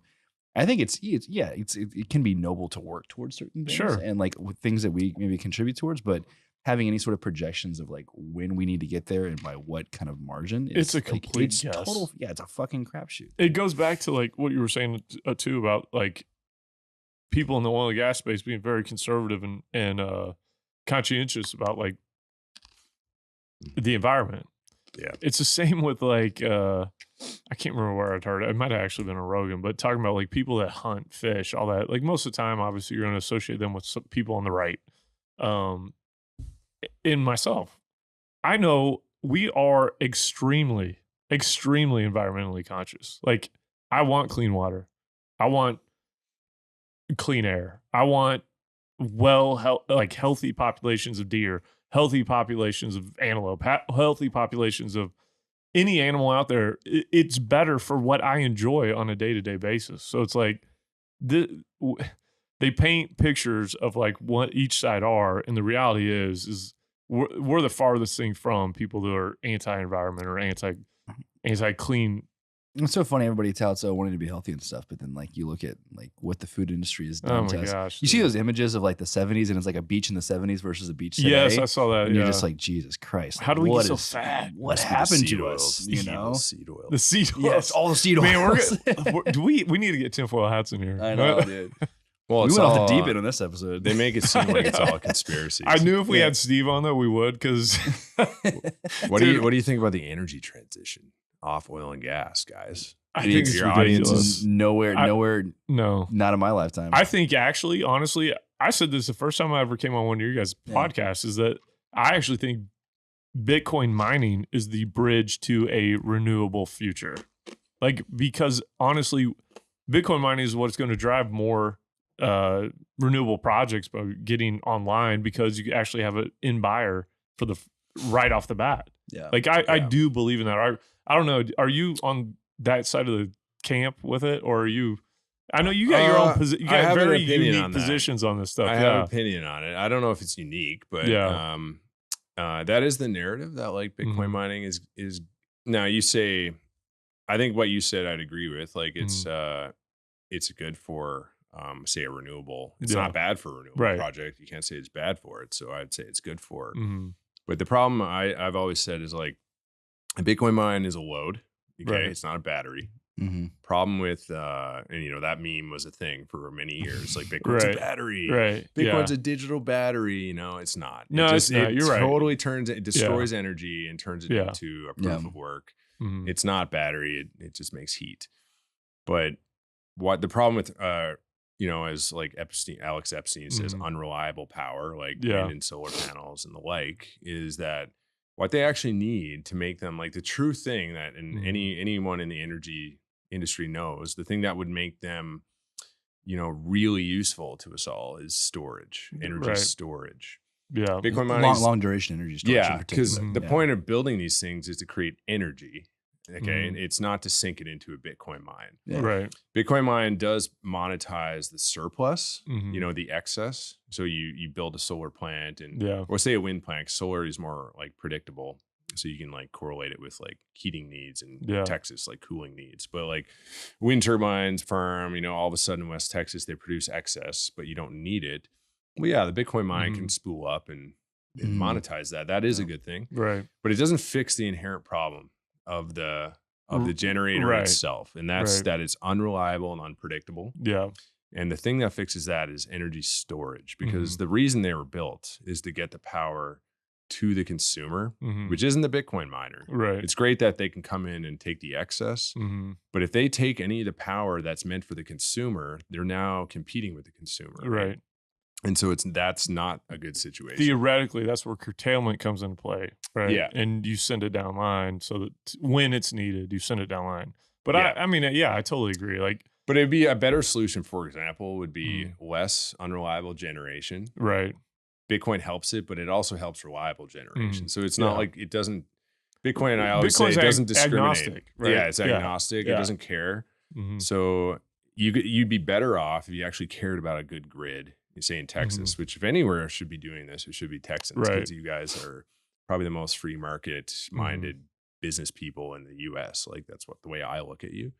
A: I think it can be noble to work towards certain things and like with things that we maybe contribute towards, but having any sort of projections of like when we need to get there and by what kind of margin,
B: it's a complete guess.
A: Total. Yeah, it's a fucking crapshoot.
B: It goes back to like what you were saying too about like people in the oil and gas space being very conservative and conscientious about like the environment.
C: Yeah,
B: it's the same with like I can't remember where I'd heard it. It might have actually been a Rogan, but talking about like people that hunt, fish, all that. Like most of the time, obviously, you're going to associate them with some people on the right. In myself, I know we are extremely, extremely environmentally conscious. Like I want clean water, I want clean air, I want healthy populations of deer, healthy populations of antelope, healthy populations of any animal out there. It's better for what I enjoy on a day-to-day basis. So it's like they paint pictures of like what each side are, and the reality is we're the farthest thing from people that are anti-environment or anti-clean
A: It's so funny. Everybody touts wanting to be healthy and stuff, but then like you look at like what the food industry has
B: Oh
A: done
B: my
A: to us.
B: gosh.
A: You see
B: dude.
A: those images of like the 70s, and it's like a beach in the 70s versus a beach today.
B: Yes, I saw that.
A: And
B: Yeah.
A: you're just like, Jesus Christ!
B: How do we
A: what
B: get so
A: is-
B: fat?
A: What
C: Must be the
A: happened
C: seed
A: to
C: oils,
A: us?
C: the
A: You
C: evil
A: know,
C: seed oil.
B: The seed oils.
A: yes, all the seed
B: Man,
A: oils.
B: we need to get tinfoil hats in here.
A: I know, dude.
C: Well,
A: We
C: it's
A: went
C: all,
A: off the deep end on this episode.
C: They make it seem like it's
B: I know.
C: all conspiracies.
B: I knew if we
A: Yeah.
B: had Steve on that, we would, because
C: What do you think about the energy transition off oil and gas, guys?
B: I
A: Dude,
B: think it's
C: your audience
B: ridiculous.
A: nowhere,
B: No.
A: not in my lifetime.
B: I think actually, honestly, I said this the first time I ever came on one of your guys'
A: Yeah.
B: podcasts, is that I actually think Bitcoin mining is the bridge to a renewable future. Like, because honestly, Bitcoin mining is what's going to drive more renewable projects by getting online, because you actually have an in buyer for the right off the bat.
A: yeah.
B: Like I do believe in that. I don't know. Are you on that side of the camp with it, or are you? I know you got your own position. You
C: I
B: got
C: have an
B: very
C: opinion
B: unique
C: on that.
B: positions on this stuff.
C: I
B: yeah.
C: have an opinion on it. I don't know if it's unique, but
B: Yeah.
C: that is the narrative that like Bitcoin
B: Mhm.
C: mining is. Now you say, I think what you said I'd agree with. Like it's good for say a renewable. It's
B: Yeah.
C: not bad for a renewable
B: Right.
C: project. You can't say it's bad for it. So I'd say it's good for it.
B: Mhm.
C: But the problem I've always said is like a Bitcoin mine is a load. Okay,
B: Right.
C: it's not a battery.
A: Mm-hmm.
C: Problem with and you know that meme was a thing for many years. Like Bitcoin's
B: Right.
C: a battery.
B: Right.
C: Bitcoin's
B: Yeah.
C: a digital battery. You know, it's not.
B: No, it's not. You're right.
C: Totally turns it destroys energy and turns it
B: Yeah.
C: into a proof
A: Yeah.
C: of work.
B: Mhm.
C: It's not battery. It just makes heat. But what the problem with you know, as like Alex Epstein says,
B: Mhm.
C: unreliable power, like
B: Yeah.
C: wind and solar panels and the like, is that what they actually need to make them like the true thing that
B: Mhm.
C: anyone in the energy industry knows, the thing that would make them, you know, really useful to us all is storage, energy
B: Right.
C: storage.
B: Yeah.
C: Bitcoin mining,
A: long duration energy storage.
C: yeah, because
B: Mhm.
C: the
A: Yeah.
C: point of building these things is to create energy. Okay,
B: Mhm.
C: it's not to sink it into a Bitcoin mine.
A: Yeah.
B: Right.
C: Bitcoin mine does monetize the surplus,
B: Mhm.
C: you know, the excess. So you build a solar plant and
B: Yeah.
C: or say a wind plant. Solar is more like predictable, so you can like correlate it with like heating needs in
B: Yeah.
C: Texas, like cooling needs. But like wind turbines farm, you know, all of a sudden in West Texas they produce excess, but you don't need it. Well, yeah, the Bitcoin mine can spool up and
A: Mhm.
C: monetize that. That is a
A: Yeah.
C: good thing,
B: Right.
C: but it doesn't fix the inherent problem of the generator
B: Right.
C: itself, and that's
B: Right.
C: that it's unreliable and unpredictable.
B: Yeah.
C: And the thing that fixes that is energy storage, because
B: Mhm.
C: the reason they were built is to get the power to the consumer,
B: Mhm.
C: which isn't the Bitcoin miner.
B: Right.
C: It's great that they can come in and take the excess,
B: Mhm.
C: but if they take any of the power that's meant for the consumer, they're now competing with the consumer.
B: Right.
C: And so that's not a good situation.
B: Theoretically, that's where curtailment comes into play, right?
C: Yeah.
B: And you send it down line so that when it's needed, you send it down line. But
C: Yeah.
B: I mean, yeah, I totally agree. Like,
C: But it'd be a better solution, for example, would be
B: Mm-hmm.
C: less unreliable generation.
B: right.
C: Bitcoin helps it, but it also helps reliable generation.
B: Mhm.
C: So it's not
B: Yeah.
C: like it doesn't. Bitcoin, I always say,
B: Bitcoin's
C: it doesn't discriminate.
B: agnostic, right?
C: Yeah, it's
B: Yeah.
C: agnostic. It
B: Yeah.
C: doesn't care.
B: Mhm.
C: So you'd be better off if you actually cared about a good grid. You say in Texas, which if anywhere should be doing this, it should be Texans,
B: Mm-hmm. Right.
C: because you guys are probably the most free market minded business people in the U.S. Like that's the way I look at you.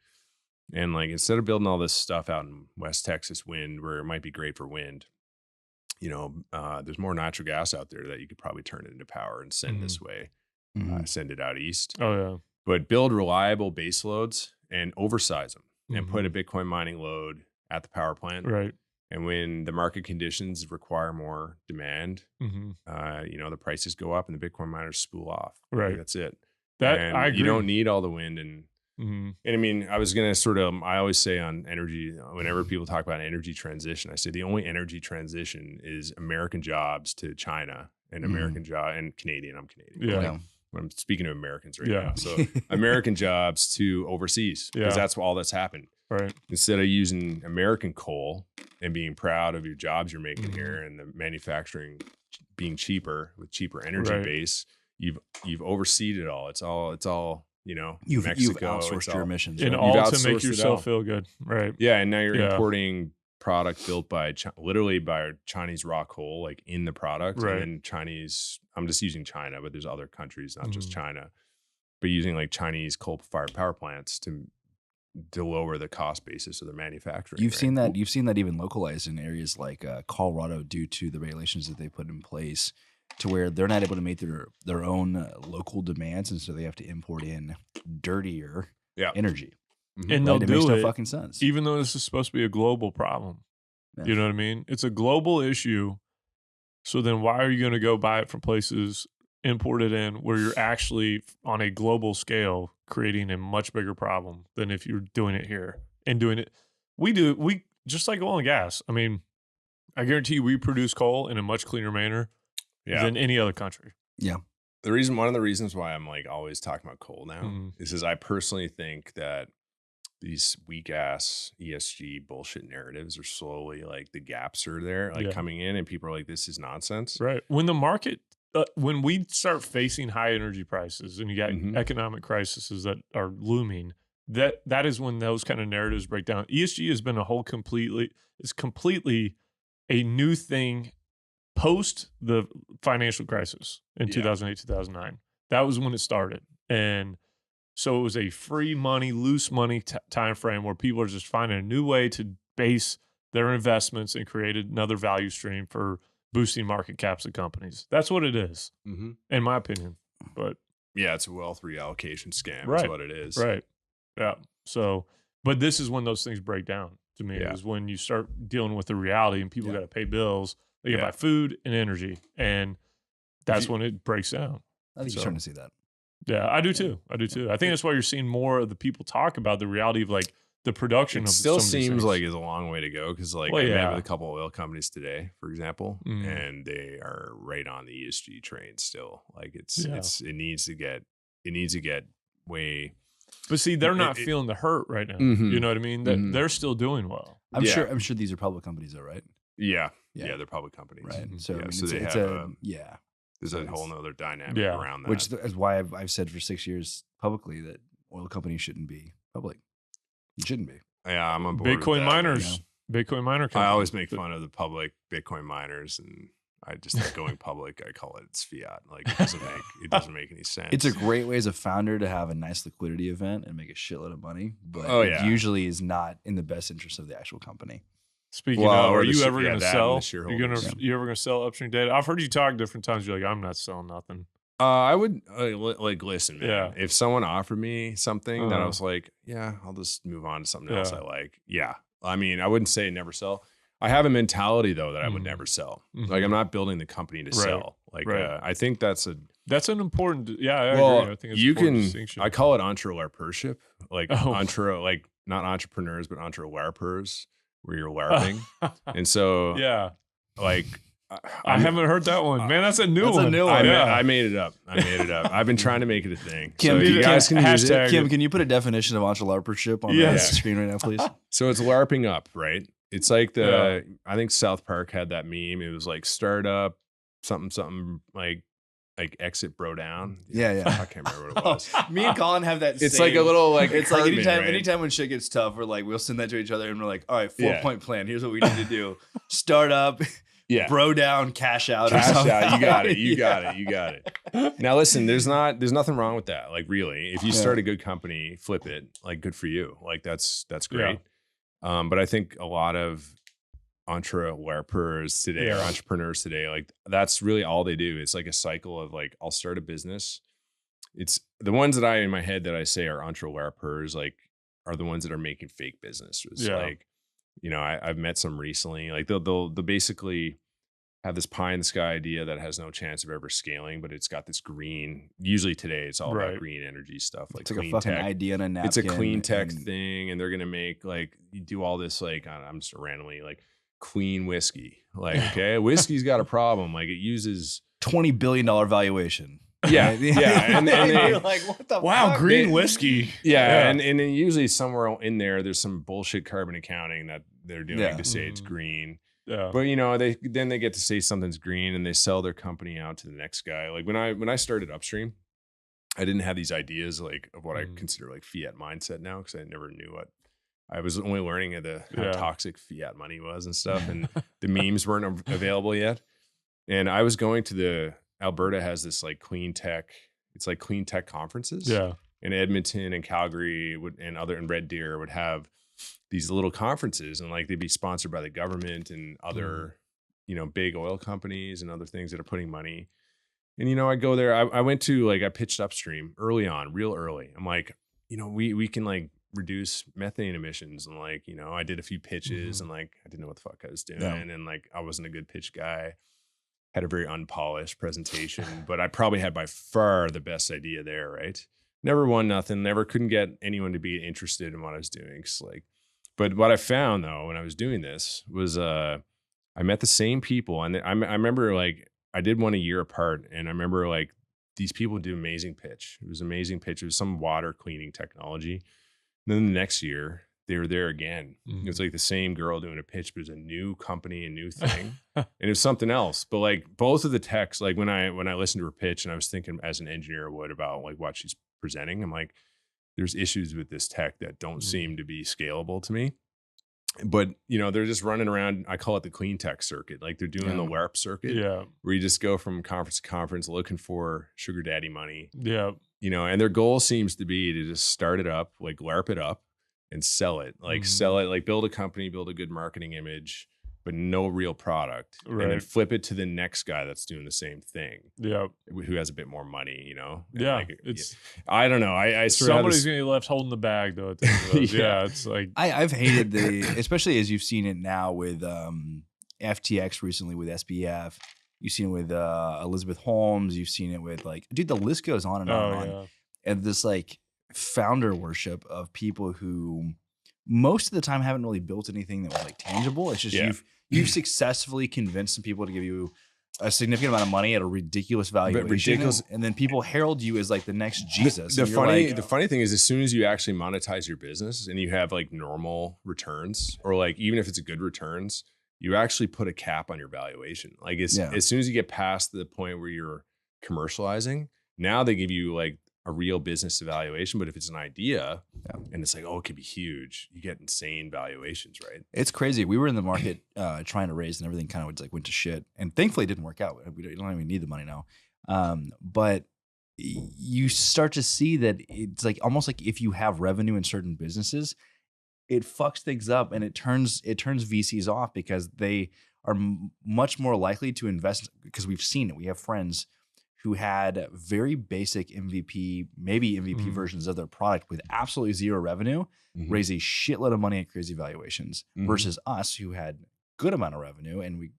C: And like instead of building all this stuff out in West Texas wind, where it might be great for wind, you know, there's more natural gas out there that you could probably turn it into power and send this way,
A: Mhm.
C: send it out east.
B: Oh, yeah.
C: But build reliable base loads and oversize them and
B: Mhm.
C: put a Bitcoin mining load at the power plant.
B: Right.
C: And when the market conditions require more demand,
B: hmm
C: you know, the prices go up and the Bitcoin miners spool off.
B: Right.
C: Like, that's it.
B: That
C: And
B: I agree.
C: you don't need all the wind
B: Mhm.
C: and I mean, I was going to I always say on energy, whenever people talk about energy transition, I say the only energy transition is American jobs to China and American job and Canadian. I'm Canadian.
B: Yeah.
A: Yeah.
C: I'm speaking of Americans right
B: Yeah.
C: now. So American jobs to overseas, because
B: Yeah.
C: that's all that's happened.
B: Right.
C: Instead of using American coal and being proud of your jobs you're making
B: Mhm.
C: here and the manufacturing being cheaper with cheaper energy
B: Right.
C: base, you've overseed it all. It's all, you know,
A: You've
C: Mexico.
A: outsourced
C: it's
A: your
C: all-
A: emissions.
B: And
A: right?
B: all to
C: outsourced
B: make
C: it all.
B: yourself feel good. Right.
C: Yeah, and now you're
B: Yeah.
C: importing product built by literally by Chinese raw coal, like in the product,
B: Right.
C: and then Chinese. I'm just using China, but there's other countries, not just
B: Mhm.
C: China, but using like Chinese coal-fired power plants to to lower the cost basis of their manufacturing.
A: You've seen
C: right?
A: that. You've seen that even localized in areas like Colorado due to the regulations that they put in place, to where they're not able to meet their own local demands, and so they have to import in dirtier
C: Yeah.
A: energy.
C: Mhm.
B: And
A: Right?
B: they'll
A: It makes
B: do
A: no
B: it
A: fucking sense.
B: even though this is supposed to be a global problem.
A: Yeah.
B: You know what I mean? It's a global issue. So then why are you going to go buy it from places, import it in, where you're actually on a global scale creating a much bigger problem than if you're doing it here and doing it? We just like oil and gas. I mean, I guarantee you we produce coal in a much cleaner manner
C: Yeah.
B: than any other country.
C: One of the reasons why I'm like always talking about coal now
B: Mhm.
C: is I personally think that these weak ass ESG bullshit narratives are slowly like the gaps are there, like
B: Yeah.
C: coming in, and people are like, this is nonsense.
B: Right. When the market, when we start facing high energy prices and you got
C: Mhm.
B: economic crises that are looming, that is when those kind of narratives break down. ESG has been it's completely a new thing post the financial crisis in
C: Yeah.
B: 2008, 2009. That was when it started. And so it was a free money, loose money time frame where people are just finding a new way to base their investments and create another value stream for boosting market caps of companies. That's what it is,
C: Mm-hmm.
B: in my opinion. But
C: yeah, it's a wealth reallocation scam.
B: Right.
C: Is what it is.
B: right, yeah. So, but this is when those things break down to me.
C: Yeah.
B: Is when you start dealing with the reality and people
A: Yeah.
B: got to pay bills. They got to
C: Yeah.
B: buy food and energy, and that's
C: you-
B: when it breaks down.
A: I think
B: So-
A: you're starting to see that.
B: Yeah, I do too. I think that's why you're seeing more of the people talk about the reality of like the production
C: It
B: of
C: still
B: some of these
C: seems
B: things.
C: like it's a long way to go because, like,
B: Well,
C: I met
B: yeah.
C: with a couple of oil companies today, for example,
B: Mhm.
C: and they are right on the ESG train still. Like,
B: Yeah.
C: it needs to get way.
B: But see, they're not
C: it-
B: feeling the hurt right now.
C: Mhm.
B: You know what I mean? That
C: Mhm.
B: they're still doing well.
A: I'm
C: Yeah.
A: sure these are public companies, though, right?
C: Yeah,
A: Yeah.
C: yeah, they're public companies,
A: Right.
B: Mhm.
A: So,
C: Yeah,
A: I mean,
C: so
A: it's,
C: they
A: it's
C: have
A: a
C: a- There's
A: So
C: a whole
A: it's-
C: nother dynamic
B: Yeah.
C: around that.
A: which is why I've said for 6 years publicly that oil companies shouldn't be public. It shouldn't be.
C: yeah, I'm on board with
B: Bitcoin
C: that,
B: miners,
C: man.
B: Bitcoin miner
C: I
B: companies.
C: always make fun of the public Bitcoin miners, and I just think going public, I call it's fiat. Like, it doesn't make any sense.
A: It's a great way as a founder to have a nice liquidity event and make a shitload of money, but
C: Oh,
A: it
C: yeah.
A: usually is not in the best interest of the actual company.
B: Speaking
C: Well,
B: of,
C: or
B: are
C: the
B: you
C: sh-
B: ever
C: yeah,
B: going to
C: that and the
B: sell? You
C: shareholders.
B: you ever going to sell Upstream Data? I've heard you talk different times. You're like, I'm not selling nothing.
C: I would like listen, man.
B: Yeah.
C: If someone offered me something that I
B: Uh-huh.
C: was like, yeah, I'll just move on to something else
B: Yeah.
C: I like. Yeah. I mean, I wouldn't say never sell. I have a mentality though that I would
B: Mhm.
C: never sell.
B: Mhm.
C: Like, I'm not building the company to
B: Right.
C: sell. Like,
B: Right.
C: I think that's
B: That's an important. Yeah, I agree. I think it's
C: you
B: an important
C: can.
B: distinction.
C: I call it entrepreneurship, like
B: Oh.
C: like not entrepreneurs, but entrepreneurs, where you're LARPing. And so,
B: yeah,
C: like,
B: I haven't heard that one, man. That's a new
A: That's a
B: one.
A: new one.
C: I made it up. I've been trying to make it a thing.
A: Kim,
C: so
A: Kim,
C: you guys can use it.
B: hashtag-
A: Kim, can you put a definition of entrepreneurship on
B: Yes.
A: the screen right now, please?
C: So it's LARPing up, right? It's like
B: Yeah.
C: I think South Park had that meme. It was like startup, something like exit bro down.
A: Yeah.
C: I can't remember what it was.
A: Me and Colin have that.
C: It's like a little like
A: It's like
C: Cartman,
A: anytime,
C: right?
A: anytime when shit gets tough, we're like, we'll send that to each other and we're like, all right, 4-point plan. Here's what we need to do: start up,
C: Yeah.
A: bro down, cash out, or
C: Cash
A: something.
C: out. You got it. You
A: Yeah.
C: got it. You got it. Now listen, there's nothing wrong with that. Like, really, if you
A: Yeah.
C: start a good company, flip it. Like, good for you. Like, that's great. But I think a lot of entrepreneurs today or
B: Yeah.
C: entrepreneurs today, like, that's really all they do. It's like a cycle of like, I'll start a business. It's the ones that I in my head that I say are entrepreneurs, like, are the ones that are making fake businesses.
B: Yeah.
C: Like, you know, I've met some recently. Like, they'll basically have this pie in the sky idea that has no chance of ever scaling, but it's got this green. Usually today, it's all
B: Right.
C: about green energy stuff, like
A: It's like a
C: clean
A: fucking
C: tech.
A: idea on a napkin.
C: It's a clean tech
A: and-
C: thing, and they're gonna make like you do all this like I'm just randomly like clean whiskey. Like, okay, whiskey's got a problem. Like, it uses
A: $20 billion valuation.
C: yeah,
A: Right?
C: yeah, and they,
A: You're like, what the
B: Wow,
A: fuck?
B: green
C: They-
B: whiskey.
C: yeah, and then usually somewhere in there's some bullshit carbon accounting that they're doing
A: Yeah.
C: to say it's
B: Mhm.
C: green.
B: Yeah,
C: But you know, they get to say something's green, and they sell their company out to the next guy. Like, when I started Upstream, I didn't have these ideas like of what I
B: Mhm.
C: consider like fiat mindset now, because I never knew what I was only learning of how
B: Yeah.
C: toxic fiat money was and stuff, and the memes weren't available yet. And I was going to Alberta has this like clean tech. It's like clean tech conferences.
B: yeah.
C: and Edmonton and Calgary and Red Deer would have these little conferences, and like they'd be sponsored by the government and other, big oil companies and other things that are putting money. And, I go there. I went to I pitched Upstream early on, real early. I'm like, we can like reduce methane emissions. And I did a few pitches and I didn't know what the fuck I was doing.
A: Yeah.
C: And I wasn't a good pitch guy. Had a very unpolished presentation, but I probably had by far the best idea there, right? Never won nothing, couldn't get anyone to be interested in what I was doing. But what I found though, when I was doing this was, I met the same people. And I remember I did one a year apart. And I remember these people do amazing pitch. It was an amazing pitch. It was some water cleaning technology. And then the next year they were there again. It was the same girl doing a pitch, but it was a new company, a new thing. And it was something else. But both of the techs, when I listened to her pitch and I was thinking as an engineer would about what she's presenting, I'm like, there's issues with this tech that don't seem to be scalable to me. But they're just running around. I call it the clean tech circuit. They're doing the LARP circuit, where you just go from conference to conference looking for sugar daddy money.
B: Yeah,
C: and their goal seems to be to just start it up, LARP it up, and sell it. Sell it. Build a company, build a good marketing image, but no real product,
B: right.
C: And then flip it to the next guy that's doing the same thing.
B: Yeah,
C: who has a bit more money, And
B: it's.
C: I don't know. I
B: somebody's gonna be left holding the bag though. At the end of it. Yeah, it's
A: I've hated especially as you've seen it now with FTX recently with SBF. You've seen it with Elizabeth Holmes. You've seen it with dude, the list goes on and on and on. And this founder worship of people who most of the time haven't really built anything that was tangible. It's just you've successfully convinced some people to give you a significant amount of money at a ridiculous valuation, and then people herald you as the next Jesus.
C: The funny thing is, as soon as you actually monetize your business and you have normal returns, or even if it's a good returns, you actually put a cap on your valuation. As soon as you get past the point where you're commercializing, now they give you a real business evaluation. But if it's an idea and it's it could be huge, you get insane valuations, right?
A: It's crazy. We were in the market trying to raise, and everything kind of went to shit. And thankfully it didn't work out. We don't even need the money now. But you start to see that it's almost if you have revenue in certain businesses, it fucks things up, and it turns VCs off, because they are much more likely to invest, because we've seen it. We have friends who had very basic MVP, maybe MVP versions of their product with absolutely zero revenue, raise a shitload of money at crazy valuations, versus us who had good amount of revenue, and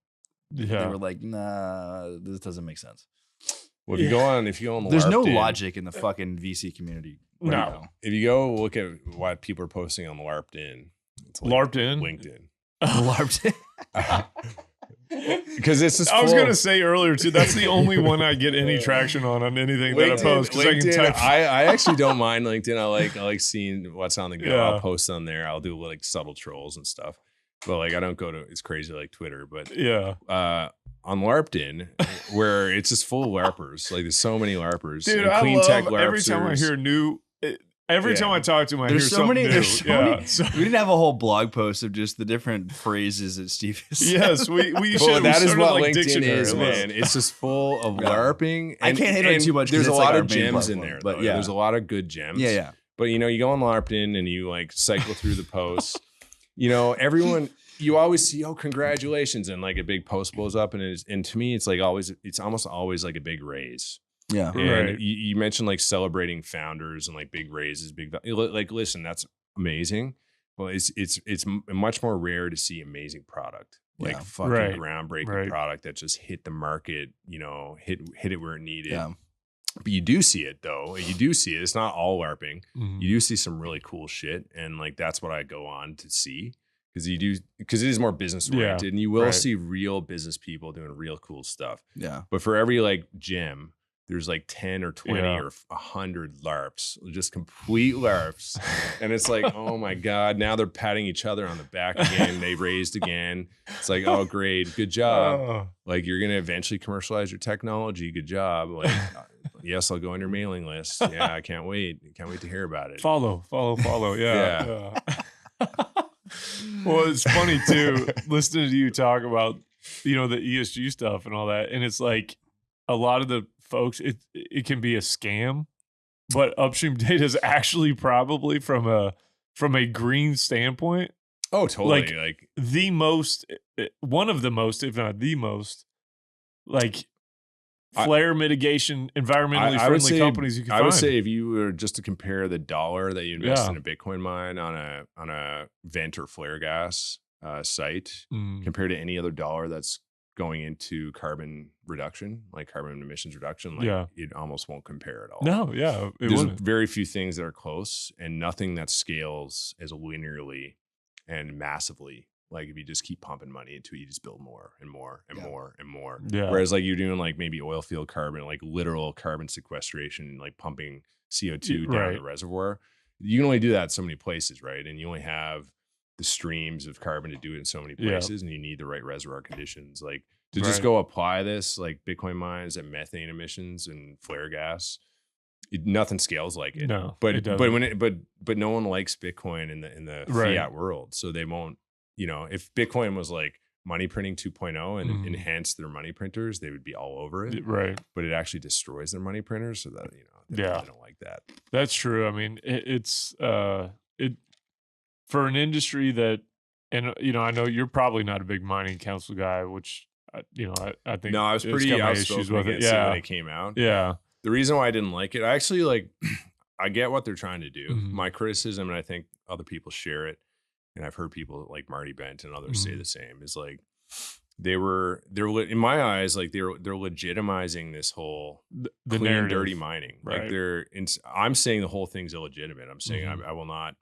A: they were like, nah, this doesn't make sense.
C: Well, if you go on the
A: there's
C: LARP
A: no logic in the fucking VC community.
B: No.
A: Now.
C: If you go look at what people are posting on LARPed-In, it's
B: LARPed-In?
C: LinkedIn.
A: LARPed-In.
C: Because it's just
B: I was going to say earlier too, that's the only one I get any traction on anything that I post, because I can type.
C: I actually don't mind LinkedIn. I like seeing what's on the go. I'll post on there. I'll do subtle trolls and stuff. But I don't go to, it's crazy like Twitter. But on LARPed-In, where it's just full of LARPers. There's so many LARPers.
B: Dude,
C: and clean tech
B: LARPers. Every time I hear new. Every time I talk to him, I hear something new.
A: There's so many. We didn't have a whole blog post of just the different phrases that Steve has said.
B: Yes, we should.
C: That is what LinkedIn is, man. It's just full of LARPing.
A: I can't hate it too much.
C: There's a lot of gems in there, but there's a lot of good gems.
A: Yeah.
C: But you go on LARPed-In and you cycle through the posts. Everyone. You always see, congratulations, and a big post blows up, and to me, it's almost always a big raise.
A: Yeah,
C: and
B: right.
C: You mentioned celebrating founders and big raises, listen, that's amazing. Well, it's much more rare to see amazing product, groundbreaking product that just hit the market, hit it where it needed. Yeah. But you do see it though. You do see it. It's not all LARPing. You do see some really cool shit, and that's what I go on to see. Because it is more business oriented, and you will see real business people doing real cool stuff.
A: Yeah.
C: But for every gym, there's 10 or 20 or 100 LARPs, just complete LARPs. And it's oh my God, now they're patting each other on the back again. They raised again. It's oh, great. Good job. You're going to eventually commercialize your technology. Good job. Yes, I'll go on your mailing list. Yeah, I can't wait. Can't wait to hear about it.
B: Follow. Yeah. Well, it's funny too, listening to you talk about, the ESG stuff and all that. And it's a lot of the folks, it can be a scam. but Upstream Data is actually probably from a green standpoint,
C: Oh, totally. Like
B: the most, one of the most, if not the most, like flare mitigation, environmentally friendly companies you can find.
C: I would say if you were just to compare the dollar that you invest in a Bitcoin mine on a vent or flare gas site compared to any other dollar that's going into carbon reduction, like carbon emissions reduction, like it almost won't compare at all.
B: No,
C: there's very few things that are close and nothing that scales as linearly and massively. Like if you just keep pumping money into it, you just build more and more and more and more.
B: Yeah.
C: Whereas like you're doing like maybe oil field carbon, like literal carbon sequestration, like pumping CO2 down the reservoir. You can only do that in so many places, right? And you only have the streams of carbon to do it in so many places, and you need the right reservoir conditions. Like to just go apply this, like Bitcoin mines and methane emissions and flare gas. Nothing scales like it.
B: No,
C: but
B: it doesn't.
C: but no one likes Bitcoin in the fiat world, so they won't. You know, if Bitcoin was like money printing 2.0 and enhanced their money printers, they would be all over it.
B: Right.
C: But it actually destroys their money printers, so that they don't like that.
B: That's true. I mean, it's for an industry that, and I know you're probably not a big mining council guy, which I think
C: no, I was pretty outspoken against it when it came out.
B: Yeah.
C: The reason why I didn't like it, I actually like, I get what they're trying to do. My criticism, and I think other people share it, and I've heard people like Marty Bent and others say the same, is like they're in my eyes, like they're legitimizing this whole
B: the
C: clean,
B: narrative.
C: dirty mining.
B: Right.
C: Like I'm saying the whole thing's illegitimate. I'm saying I will not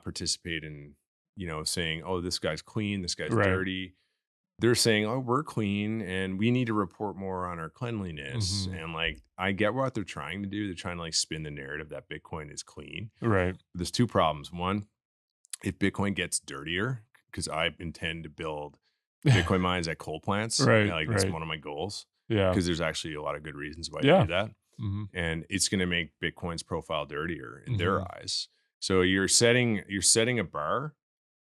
C: participate in, saying, oh, this guy's clean, this guy's dirty. They're saying, oh, we're clean and we need to report more on our cleanliness. And like, I get what they're trying to do. They're trying to like spin the narrative that Bitcoin is clean.
B: Right.
C: There's two problems. One, if Bitcoin gets dirtier, because I intend to build Bitcoin mines at coal plants.
B: Right.
C: Like that's one of my goals.
B: Yeah.
C: Because there's actually a lot of good reasons why to do that. And it's going to make Bitcoin's profile dirtier in their eyes. So you're setting a bar,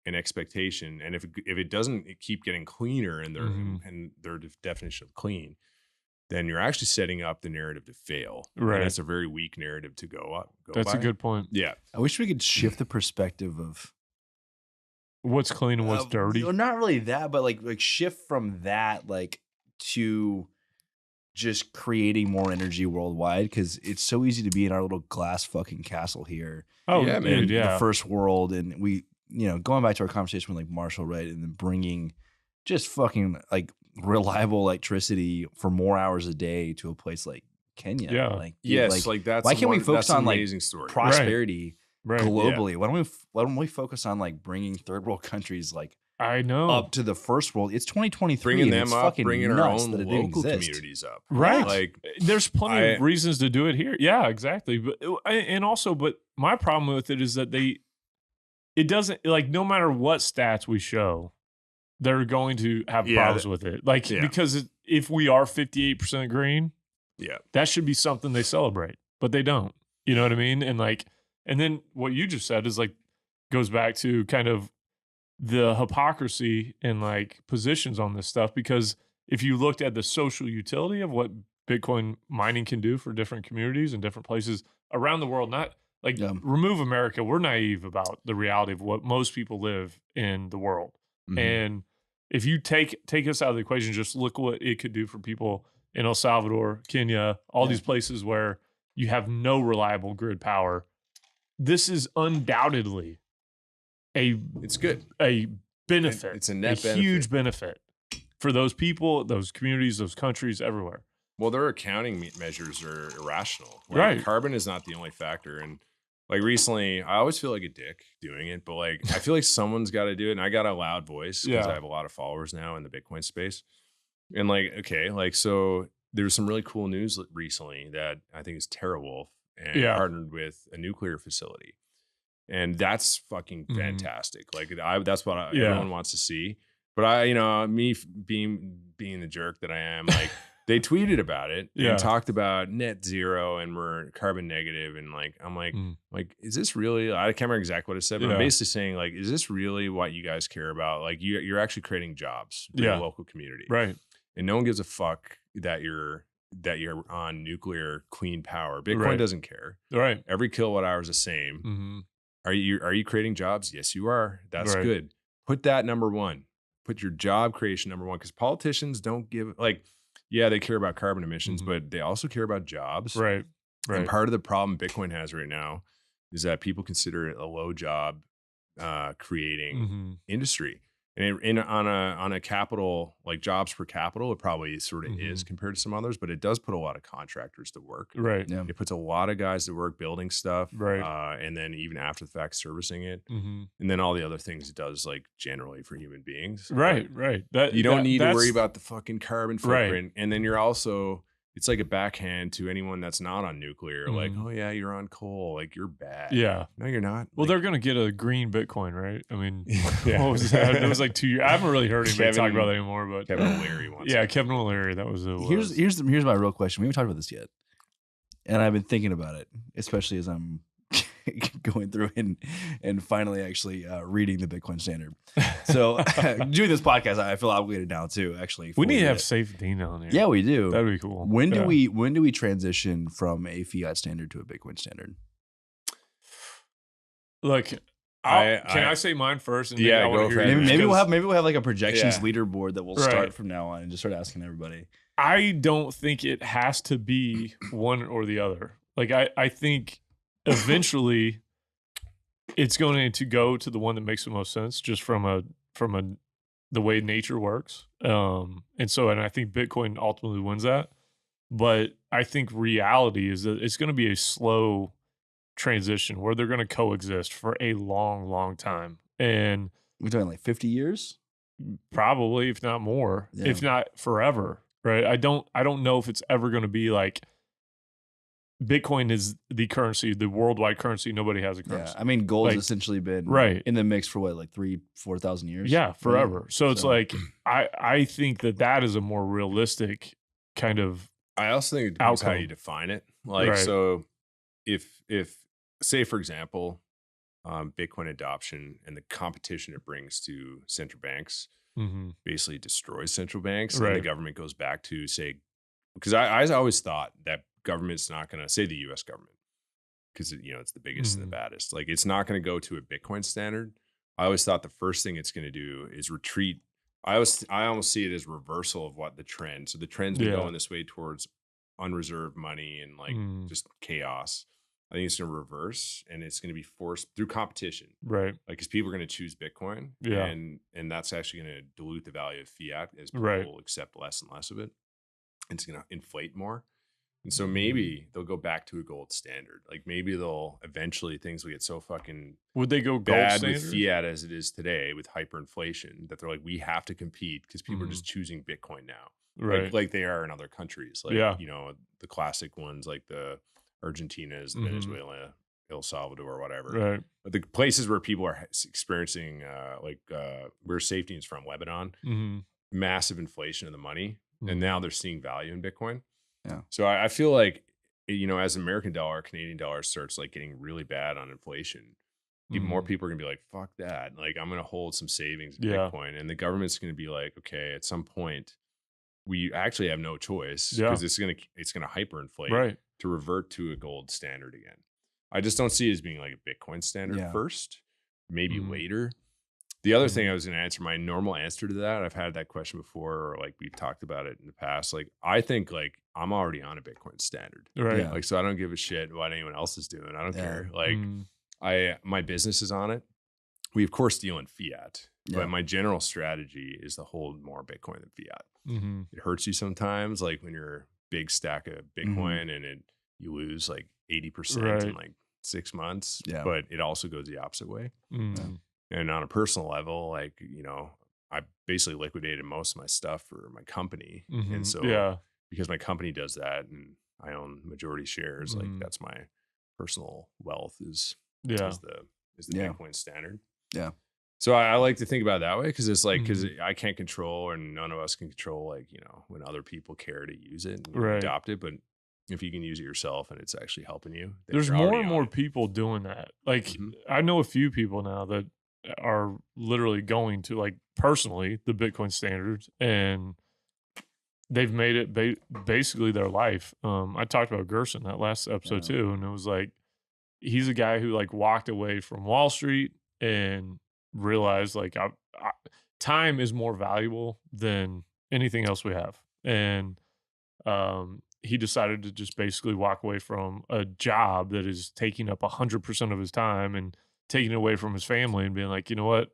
C: an expectation, and if it doesn't keep getting cleaner in their definition of clean, then you're actually setting up the narrative to fail.
B: Right.
C: And that's a very weak narrative to go up.
B: That's a good point.
C: Yeah.
A: I wish we could shift the perspective of
B: what's clean and what's dirty.
A: Not really that, but like shift from that like to just creating more energy worldwide, because it's so easy to be in our little glass fucking castle here.
B: Oh
A: yeah,
B: man,
A: the first world, and we, going back to our conversation with like Marshall, right, and then bringing just fucking like reliable electricity for more hours a day to a place like Kenya.
B: Yeah.
A: Like,
C: yes, like that's
A: why can't we focus on like
C: story.
A: prosperity globally?
B: Yeah.
A: Why don't we focus on like bringing third world countries like
B: I know
A: up to the first world? It's 2023.
C: Bringing them up,
A: fucking
C: bringing our own local
A: exist.
C: communities up.
B: Right.
C: Like
B: there's plenty of reasons to do it here. Yeah, exactly. But my problem with it is that it doesn't, like, no matter what stats we show, they're going to have problems with it. Like, because if we are 58% green, that should be something they celebrate, but they don't. You know what I mean? And like, and then what you just said is like, goes back to kind of the hypocrisy and like positions on this stuff. Because if you looked at the social utility of what Bitcoin mining can do for different communities and different places around the world, not like remove America, we're naive about the reality of what most people live in the world. And if you take us out of the equation, just look what it could do for people in El Salvador, Kenya, all these places where you have no reliable grid power. This is undoubtedly
C: it's good.
B: A benefit.
C: It's a net benefit.
B: Huge benefit for those people, those communities, those countries, everywhere.
C: Well, their accounting measures are irrational. Like,
B: right.
C: Carbon is not the only factor. And like recently, I always feel like a dick doing it, but like I feel like someone's got to do it. And I got a loud voice because I have a lot of followers now in the Bitcoin space. And like, okay, like, so there was some really cool news recently that I think is TerraWolf and partnered with a nuclear facility. And that's fucking fantastic. Like that's what everyone wants to see. But me being the jerk that I am, like they tweeted about it and talked about net zero and we're carbon negative. And like, I'm like, is this really, I can't remember exactly what it said, but I'm basically saying like, is this really what you guys care about? Like you're actually creating jobs for your local community.
B: Right.
C: And no one gives a fuck that you're that you're on nuclear clean power. Bitcoin
B: Right.
C: doesn't care.
B: Right.
C: Every kilowatt hour is the same.
B: Mm-hmm.
C: Are you creating jobs? Yes, you are. That's
B: Right.
C: good. Put that number one. Put your job creation number one, because politicians don't give, like, yeah, they care about carbon emissions, but they also care about jobs.
B: Right. Right.
C: And part of the problem Bitcoin has right now is that people consider it a low job creating industry. And on a capital, like jobs per capital, it probably sort of is compared to some others, but it does put a lot of contractors to work.
B: Right.
A: Yeah.
C: It puts a lot of guys to work building stuff.
B: Right.
C: And then even after the fact, servicing it. And then all the other things it does, like generally for human beings.
B: Right. Right. That
C: you don't need to
B: that's-
C: worry about the fucking carbon
B: Right.
C: footprint. And then you're also, it's like a backhand to anyone that's not on nuclear. Like, oh yeah, you're on coal. Like, you're bad.
B: Yeah.
C: No, you're not.
B: Well,
C: Like,
B: they're going to get a green Bitcoin, right? I mean,
C: yeah.
B: what was that? It was like 2 years. I haven't really heard anybody talk
C: Kevin-
B: about that anymore, but
C: Kevin O'Leary wants
B: yeah,
C: it.
B: Kevin O'Leary. That was it.
A: Here's my real question. We haven't talked about this yet, and I've been thinking about it, especially as I'm going through and finally actually reading the Bitcoin Standard. So doing this podcast, I feel obligated now too. Actually,
B: We need to
A: for
B: have
A: it.
B: Safe Dean on here.
A: Yeah, we do.
B: That'd be cool.
A: When do
B: Yeah.
A: we transition from a fiat standard to a Bitcoin standard?
B: Look? Can I say mine first? And then
C: Yeah,
B: I wanna
C: go
B: hear
C: for it.
B: yours?
A: Maybe
B: Because
A: we'll have like a projections
C: Yeah.
A: leaderboard that we'll
B: Right.
A: start from now on and just start asking everybody.
B: I don't think it has to be one or the other. Like I think eventually it's going to go to the one that makes the most sense, just from the way nature works. And I think Bitcoin ultimately wins that. But I think reality is that it's going to be a slow transition where they're going to coexist for a long, long time. And
A: We're talking like 50 years.
B: probably, if not more,
A: Yeah.
B: if not forever, right? I don't know if it's ever going to be like Bitcoin is the currency, the worldwide currency. Nobody has a currency.
A: Yeah, I mean, gold's
B: Like,
A: essentially been
B: right.
A: in the mix for what, like 3,000-4,000 years.
B: Yeah, forever. So it's
A: So-
B: like I think that is a more realistic kind of
C: I also think it depends how
B: outcome.
C: you define it. Like,
B: Right.
C: so if say, for example, Bitcoin adoption and the competition it brings to central banks basically destroys central banks, and the
B: Right.
C: government goes back to, say, because I always thought that government's not going to, say the U.S. government, because it's the biggest and the baddest. Like, it's not going to go to a Bitcoin standard. I always thought the first thing it's going to do is retreat. I almost see it as reversal of what the trend. So the trend's been
B: Yeah.
C: going this way towards unreserved money and like just chaos. I think it's going to reverse, and it's going to be forced through competition.
B: right.
C: Like, because people are going to choose Bitcoin,
B: Yeah.
C: and that's actually going to dilute the value of fiat as people
B: Right.
C: accept less and less of it. It's going to inflate more. And so maybe they'll go back to a gold standard. Like, maybe they'll eventually, things will get so fucking
B: Would they go gold
C: bad
B: standard?
C: with fiat as it is today with hyperinflation that they're like, we have to compete because people are just choosing Bitcoin now.
B: Right.
C: Like they are in other countries. Like,
B: Yeah.
C: the classic ones like the Argentinas, the Venezuela, El Salvador, whatever.
B: right.
C: But the places where people are experiencing where safety is from, Lebanon, massive inflation of the money. And now they're seeing value in Bitcoin.
A: Yeah.
C: So I feel like, as American dollar, Canadian dollar starts like getting really bad on inflation, even more people are going to be like, fuck that. Like, I'm going to hold some savings in
B: Yeah.
C: Bitcoin. And the government's going to be like, okay, at some point, we actually have no choice
B: Yeah.
C: because it's going to hyperinflate
B: Right.
C: to revert to a gold standard again. I just don't see it as being like a Bitcoin standard
A: Yeah.
C: first, maybe
B: Mhm.
C: later. The other thing I was going to answer, my normal answer to that, I've had that question before, or like we've talked about it in the past. Like, I think like I'm already on a Bitcoin standard.
B: Right.
A: Yeah.
C: Like, so I don't give a shit what anyone else is doing. I don't
A: Yeah.
C: care. Like, my business is on it. We of course deal in fiat,
A: Yeah.
C: but my general strategy is to hold more Bitcoin than fiat. It hurts you sometimes, like when you're a big stack of Bitcoin and you lose like 80% in
B: Right.
C: like 6 months.
A: Yeah.
C: But it also goes the opposite way. And on a personal level, like, I basically liquidated most of my stuff for my company. And so
B: yeah.
C: because my company does that and I own majority shares, like that's my personal wealth is
B: Yeah.
C: the
A: Yeah.
C: Bitcoin standard.
A: Yeah.
C: So I like to think about it that way because it's like, because I can't control, and none of us can control, like, when other people care to use it and
B: Right.
C: adopt it. But if you can use it yourself and it's actually helping you, then
B: There's
C: you're
B: more
C: already
B: and
C: on
B: more
C: it.
B: people doing that. Like,
C: Mhm.
B: I know a few people now that are literally going to, like, personally the Bitcoin standards, and they've made it basically their life. I talked about Gerson that last episode too, and it was like he's a guy who like walked away from Wall Street and realized like time is more valuable than anything else we have, and he decided to just basically walk away from a job that is taking up 100% of his time and taking it away from his family and being like, you know what,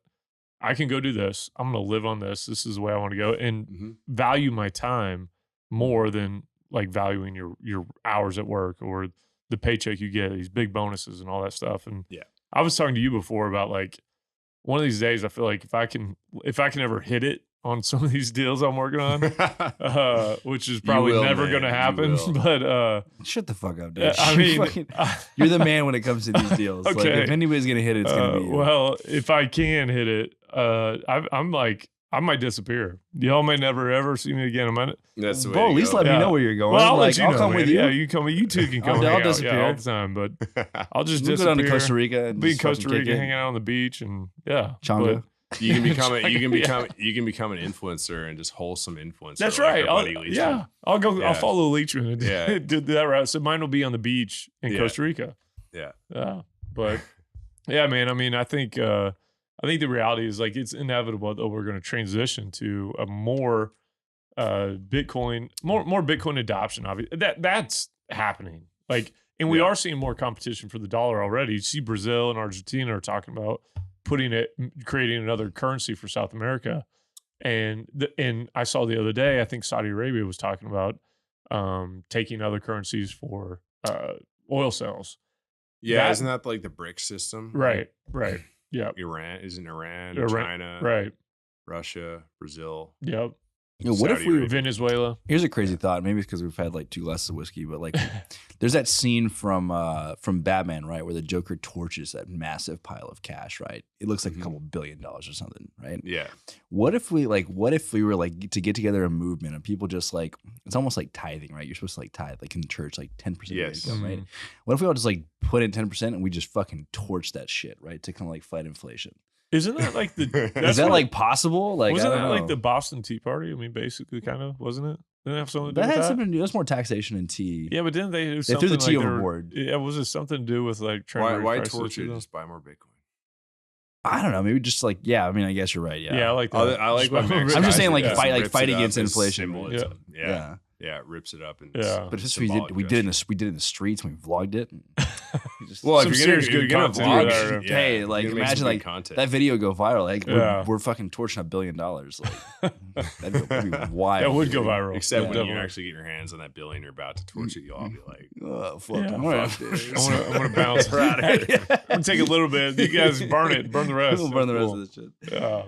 B: I can go do this. I'm going to live on this. This is the way I want to go, and value my time more than like valuing your hours at work or the paycheck you get, these big bonuses and all that stuff. And I was talking to you before about like one of these days, I feel like if I can ever hit it on some of these deals I'm working on, which is probably never going to happen, but
A: shut the fuck up, dude.
B: I mean,
A: you're the man when it comes to these deals.
B: Okay.
A: Like, if anybody's going to hit it, it's going to be you.
B: Well, if I can hit it, I'm like, I might disappear. Y'all may never ever see me again.
C: That's the way.
A: Well, at least let me know where you're going.
B: Well, I'll
A: like,
B: let you know.
A: Come with you.
B: Yeah, you come. You two can come.
A: I'll
B: hang
A: disappear.
B: out, all the time, but I'll just
A: we'll
B: disappear.
A: go down to Costa Rica and
B: be in Costa Rica, hanging out on the beach, and
A: Chongo.
C: You can become an influencer and just wholesome influencer.
B: That's
C: like
B: right.
C: your buddy Leachman.
B: I'll go. I'll follow Leachman and do that route. So mine will be on the beach in Costa Rica.
C: Yeah.
B: But yeah, man. I mean, I think the reality is like it's inevitable that we're going to transition to a more Bitcoin, more Bitcoin adoption. Obviously, that's happening. Like, and we are seeing more competition for the dollar already. You see, Brazil and Argentina are talking about creating another currency for South America, and I saw the other day, I think Saudi Arabia was talking about taking other currencies for oil sales.
C: Yeah, isn't that like the BRICS system?
B: Right. Yeah.
C: Iran,
B: Iran,
C: China,
B: right?
C: Russia, Brazil.
B: Yep.
A: What if we
B: Venezuela?
A: Here's a crazy thought. Maybe it's because we've had like 2 glasses of whiskey, but like there's that scene from Batman, right, where the Joker torches that massive pile of cash, right? It looks like a couple $1 billion or something, right?
C: Yeah.
A: What if we were like to get together a movement and people just like, it's almost like tithing, right? You're supposed to like tithe like in the church, like 10% of your income, right? What if we all just like put in 10% and we just fucking torch that shit, right? To kind of like fight inflation.
B: Isn't that like the?
A: Is that like possible? Like,
B: wasn't
A: I
B: that
A: don't know.
B: like the Boston Tea Party? I mean, basically, kind of, wasn't it? Didn't it have something to do
A: That
B: with
A: had
B: that?
A: something to do. That's more taxation and tea.
B: Yeah, but didn't they do
A: They
B: something
A: threw the tea
B: like
A: overboard.
B: Yeah, was it something to do with like trying
C: Why
B: to raise
C: torch
B: prices?
C: it? Just buy more Bitcoin.
A: I don't know. Maybe just like, I mean, I guess you're right. Yeah.
B: Yeah, I like that.
C: I like what Max
A: I'm just
C: guys
A: saying,
C: do.
A: like,
C: Yeah,
A: fight
C: rips it up
A: against
C: as
A: inflation.
C: symbolism.
A: Yeah.
C: Yeah, it rips it up. And
B: Yeah.
A: But it's just
C: symbolic
A: we did
C: gesture.
A: it in the streets. We vlogged it.
C: Well,
B: Some
C: if you're
B: serious
C: gonna
B: good content
C: vlog,
B: there.
C: it,
A: Hey,
C: you're
A: like,
C: gonna make
A: imagine,
C: some good
A: like,
C: content.
A: that video go viral. Like
B: Yeah.
A: we're fucking torching $1 billion. Like that'd be wild.
B: That would go viral.
C: Except when
B: Definitely.
C: you actually get your hands on that billion you're about to torch it, you'll all be like,
A: Oh, fuck.
B: Yeah.
A: I'm gonna-
C: fuck this.
B: I'm gonna bounce.
C: We're outta here.
B: I'm gonna take a little bit. You guys burn the rest.
A: We'll burn the rest
B: Cool.
A: of this shit.
B: Yeah.
A: All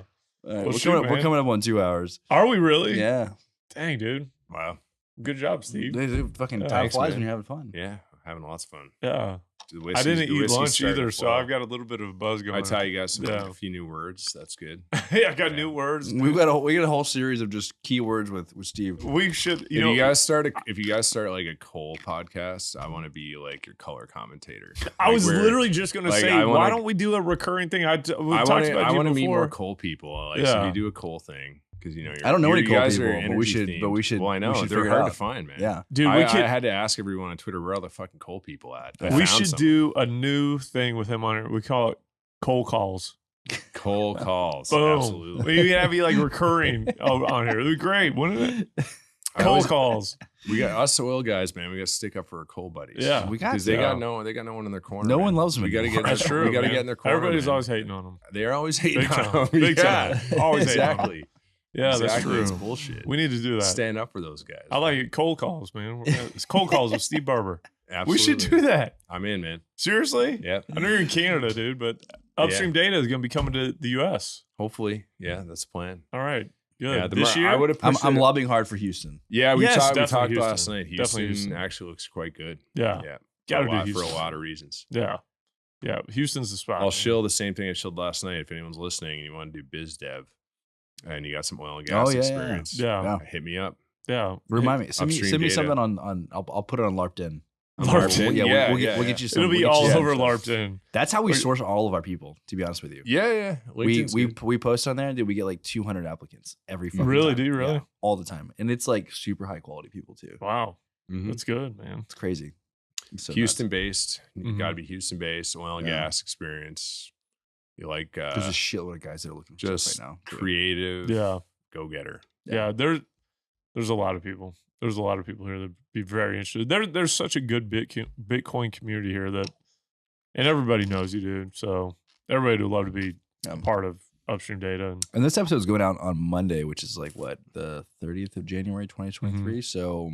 A: right,
B: Well,
A: we're coming up on 2 hours.
B: Are we really?
A: Yeah.
B: Dang, dude.
C: Wow.
B: Good job, Steve.
A: Fucking time
C: Thanks,
A: flies
C: man.
A: when you're having fun.
C: Yeah, having lots of fun.
B: Yeah.
C: The
B: I
C: whiskey's-
B: didn't
C: the
B: eat
C: whiskey's
B: lunch
C: starting to
B: either, so
C: flow.
B: I've got a little bit of a buzz going.
C: I tell you guys
B: Yeah.
C: a few new words. That's good.
B: Yeah, I got new words.
A: We got a whole series of just keywords with Steve.
B: We should,
C: If you guys start like a coal podcast, I want to be like your color commentator.
B: I was
C: Like, where-
B: literally just going to
C: like,
B: say,
C: I
B: why
C: wanna-
B: don't we do a recurring thing?
C: I want to meet more
B: before.
C: coal people. Like, so
B: Yeah.
C: you do a coal thing because you know
A: I don't know any
C: you
A: coal
C: guys are
A: people, but we
C: energy
A: should-
C: themed.
A: but we should-
C: Well, I know
A: we should
C: they're
A: figure it
C: hard to
A: out.
C: find, man.
A: Yeah.
B: Dude,
C: I
B: we
C: had to ask everyone on Twitter where are the fucking coal people at. I
B: we
C: found
B: should
C: some.
B: do a new thing with him on it. We call it coal calls.
C: coal calls.
B: Boom.
C: Absolutely.
B: We gotta be like recurring on here. It'd be great, wouldn't it?
C: I
B: Coal
C: always-
B: calls.
C: We got us oil guys, man. We got to stick up for our coal buddies.
B: Yeah.
A: We got
C: because
A: to.
C: they got no one in their corner.
A: No
C: man.
A: one loves them
C: We got to
A: anymore.
C: get.
B: That's true.
C: We got to
B: man.
C: get in their corner.
B: Everybody's
C: man.
B: always hating on them.
C: They're always hating
B: Big
C: on
B: time.
C: them.
B: Big
C: Yeah.
B: time. Always hating on 'em.
C: exactly.
B: Yeah, that's
C: Exactly.
B: true.
C: It's bullshit.
B: We need to do that.
C: Stand up for those guys.
B: I like it. Cold calls, man. It's cold calls with Steve Barbour.
C: Absolutely.
B: We should do that.
C: I'm in, man.
B: Seriously?
C: Yep.
B: I know you're in Canada, dude, but Upstream Data is going to be coming to the U.S.
C: Hopefully, yeah, that's the plan.
B: All right. Good.
C: Yeah,
B: This year?
C: I would have.
A: I'm lobbying hard for Houston.
C: Yeah, we
B: Yes,
C: talked. We
B: definitely
C: talked last
B: Houston.
C: night.
B: Definitely
C: Houston
B: Houston.
C: actually looks quite good.
B: Yeah.
C: Yeah,
B: Gotta
C: for
B: do
C: a lot,
B: Houston.
C: for a lot of reasons.
B: Yeah. Yeah. Houston's the spot.
C: I'll
B: man.
C: shill the same thing I shilled last night. If anyone's listening and you want to do biz dev, and you got some oil and gas
A: Oh, yeah, yeah, yeah.
C: experience,
B: Yeah.
A: Yeah.
C: hit me up.
B: Yeah.
A: Remind me. Send me
C: Upstream Data.
A: something on. I'll put it on LARPed in.
B: LARPton.
A: We'll get you some.
B: It'll be
A: we'll get you
B: all
A: some
B: over
A: stuff.
B: LARPton.
A: That's how we source all of our people, to be honest with you.
C: Yeah.
A: We post on there, dude. We get like 200 applicants every fucking
B: Really?
A: time.
B: Do you really?
A: Yeah, all the time, and it's like super high quality people too.
B: Wow.
C: Mhm.
B: That's good, man.
A: It's crazy. It's so
C: Houston
A: nuts.
C: based. You
B: Mhm.
C: got to be Houston based, oil and
A: Yeah.
C: gas experience. You like
A: There's a shitload of guys that are looking for
C: just
A: stuff right now.
C: creative,
B: Yeah.
C: go getter.
B: Yeah. There's a lot of people. There's a lot of people here that be very interested. There's such a good Bitcoin community here that, and everybody knows you, dude. So everybody would love to be a part of Upstream Data.
A: And this episode is going out on Monday, which is like what, the 30th of January, 2023. So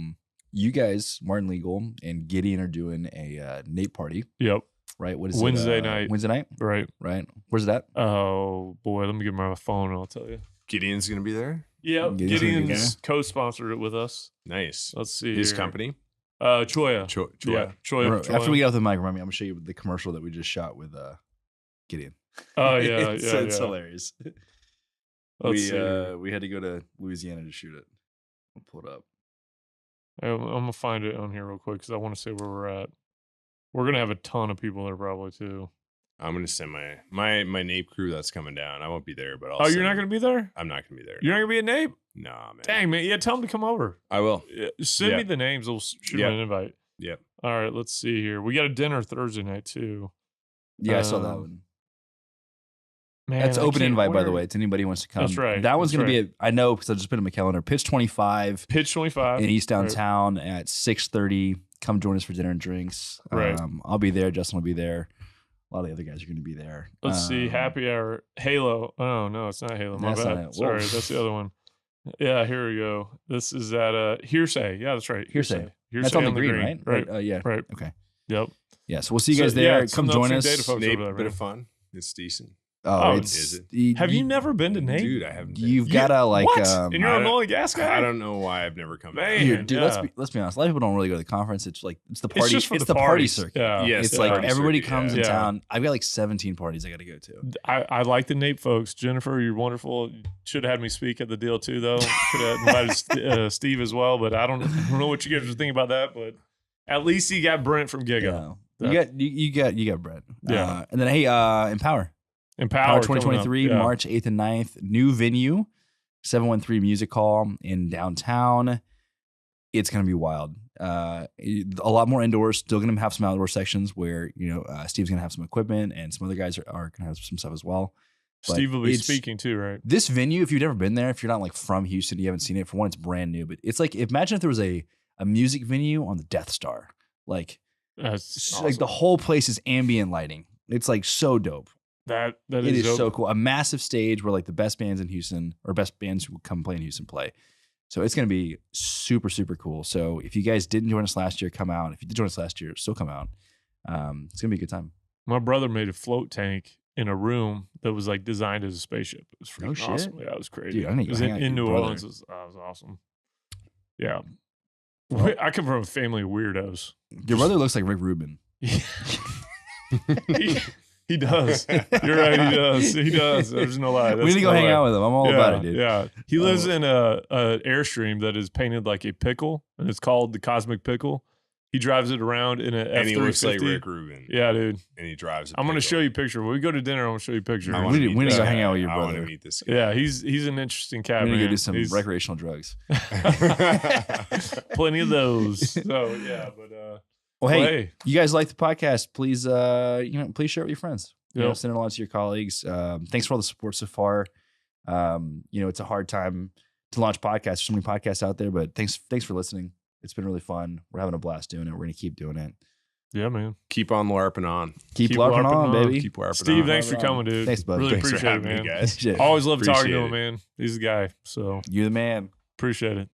A: you guys, Martin Legal and Gideon, are doing a Nate party,
B: Yep.
A: right? What is
B: Wednesday
A: it?
B: night.
A: Wednesday night,
B: Right.
A: right? Where's that?
B: Oh boy, let me get my phone and I'll tell you.
C: Gideon's gonna be there.
B: Yeah,
A: Gideon's gonna be
B: Gideon's co-sponsored it with us.
C: Nice.
B: Let's see
C: His
B: here.
C: company.
B: Choya.
C: Choya.
B: Yeah, Choya.
A: After we get off the mic, remind me, I'm gonna show you the commercial that we just shot with Gideon.
B: Oh yeah,
A: it's,
B: yeah,
A: it's
B: yeah.
A: hilarious.
B: Let's see here.
A: We had to go to Louisiana to shoot it. I'll pull it up.
B: I'm gonna find it on here real quick because I want to say where we're at. We're gonna have a ton of people there probably too.
C: I'm gonna send my NAPE crew that's coming down. I won't be there, but I'll
B: Oh, you're
C: send
B: not
C: them.
B: gonna be there?
C: I'm not gonna be there.
B: You're not gonna be at NAPE?
C: Nah, man.
B: Dang, man. Yeah, tell them to come over.
C: I will.
B: Send
C: Yeah.
B: me the names. We'll shoot
C: Yeah.
B: them an invite.
C: Yep.
B: All right, let's see here. We got a dinner Thursday night too.
A: Yeah, I saw that
B: Um,
A: one.
B: Man,
A: That's
B: I
A: open
B: can't-
A: invite, by the
B: where-
A: way, to anybody who wants to come.
B: That's right.
A: That one's
B: That's
A: going to be, I know, because I just put it in my calendar. Pitch 25
B: Pitch 25
A: in East
B: Right.
A: Downtown at 6:30. Come join us for dinner and drinks.
B: Right.
A: I'll be there. Justin will be there. A lot of the other guys are going to be there.
B: Let's see. Happy hour. Halo. Oh, no, it's not Halo. My
A: That's
B: bad.
A: not it.
B: Sorry,
A: Whoa.
B: that's the other one. Yeah, here we go. This is at Hearsay. Yeah, that's right.
A: Hearsay.
B: Hearsay
A: That's on the green, right?
B: Right.
A: Yeah.
B: Right.
A: Okay.
B: Yep.
A: Yeah. So we'll see you
B: So,
A: guys there.
B: yeah,
A: Come
B: some
A: join
B: Upstream
A: us.
B: Data folks
C: NAPE,
B: over there,
C: bit
B: man.
C: of fun. It's decent.
A: Oh,
B: Oh,
A: it's.
C: is it?
B: Have you never been to NAPE?
C: Dude, I haven't. Been.
A: You've got to like.
B: What? And you're
C: I
B: an
C: don't-
B: oil and gas guy?
C: I don't know why I've never come
B: Man.
C: back.
A: Here, dude,
B: yeah.
A: let's be honest. A lot of people don't really go to the conference. It's like it's the party.
B: It's just for
A: it's
B: the
A: party
B: parties.
A: circuit.
B: Yeah.
C: Yes,
A: It's
C: the
A: like
C: party
A: everybody
C: circuit,
A: comes in
B: yeah.
A: town. I've got like 17 parties I got to go to.
B: I like the NAPE folks. Jennifer, you're wonderful. Should have had me speak at the deal too, though. Could have invited Steve as well, but I don't know what you guys are thinking about that. But at least you got Brent from Giga.
A: Yeah. You got Brett.
B: Yeah.
A: And then hey, Empower.
B: Empower
A: 2023,
B: coming up. Yeah.
A: March 8th and 9th. New venue, 713 Music Hall in downtown. It's gonna be wild. A lot more indoors. Still gonna have some outdoor sections where Steve's gonna have some equipment and some other guys are gonna have some stuff as well. But
B: Steve will be
A: it's-
B: speaking too, right?
A: This venue, if you've never been there, if you're not like from Houston, you haven't seen it. For one, it's brand new, but it's like imagine if there was a music venue on the Death Star, like
B: That's
A: like the
B: awesome.
A: whole place is ambient lighting. It's like so dope.
B: That
A: It
B: is
A: is
B: dope.
A: so cool. A massive stage where like the best bands in Houston or best bands who come play in Houston play. So it's going to be super, super cool. So if you guys didn't join us last year, come out. If you did join us last year, still come out. It's going to be a good time.
B: My brother made a float tank in a room that was like designed as a spaceship. It was
A: No
B: freaking
A: shit.
B: awesome. Yeah, it was crazy.
A: Dude, I need to
B: it was
A: hang out
B: in
A: with
B: New
A: your brother.
B: Orleans. It was awesome. Yeah. I come from a family of weirdos.
A: Your brother looks like Rick Rubin.
B: He does. You're right. He does. He does. There's no lie.
A: We need to go hang out with him. I'm all about it, dude.
B: Yeah. He lives in a Airstream that is painted like a pickle, and it's called the Cosmic Pickle. He drives it around in an
C: And he looks like
B: F-350.
C: Rick Rubin.
B: Yeah, dude.
C: And he drives.
B: I'm going to show you a picture. When we go to dinner, I'm going to show you a picture.
C: I
A: We
C: wanna
A: need-
C: meet
A: we need to
C: this
A: go hang
C: guy.
A: out with your
C: I want to
A: brother.
C: meet this guy.
B: Yeah, he's an interesting cat,
A: We need to
B: man.
A: go do some
B: He's-
A: recreational drugs.
B: Plenty of those. So yeah, but
A: Well, hey, you guys like the podcast? Please, please share it with your friends.
B: Yep.
A: Send it along to your colleagues. Thanks for all the support so far. It's a hard time to launch podcasts. There's so many podcasts out there, but thanks for listening. It's been really fun. We're having a blast doing it. We're gonna keep doing it.
B: yeah, man.
C: Keep on LARPing on.
A: Keep
B: Keep
A: LARPing
B: LARPing
A: on,
B: on.
A: baby.
C: Keep LARPing
B: Steve,
C: on.
B: thanks for coming, dude.
A: Thanks, bud.
B: Really
C: Thanks for
B: appreciate it,
C: having me,
B: man.
C: guys.
A: Shit.
B: Always love talking to
C: Appreciate
B: him,
C: it.
B: man. He's the guy. So
A: You're the man.
B: appreciate it.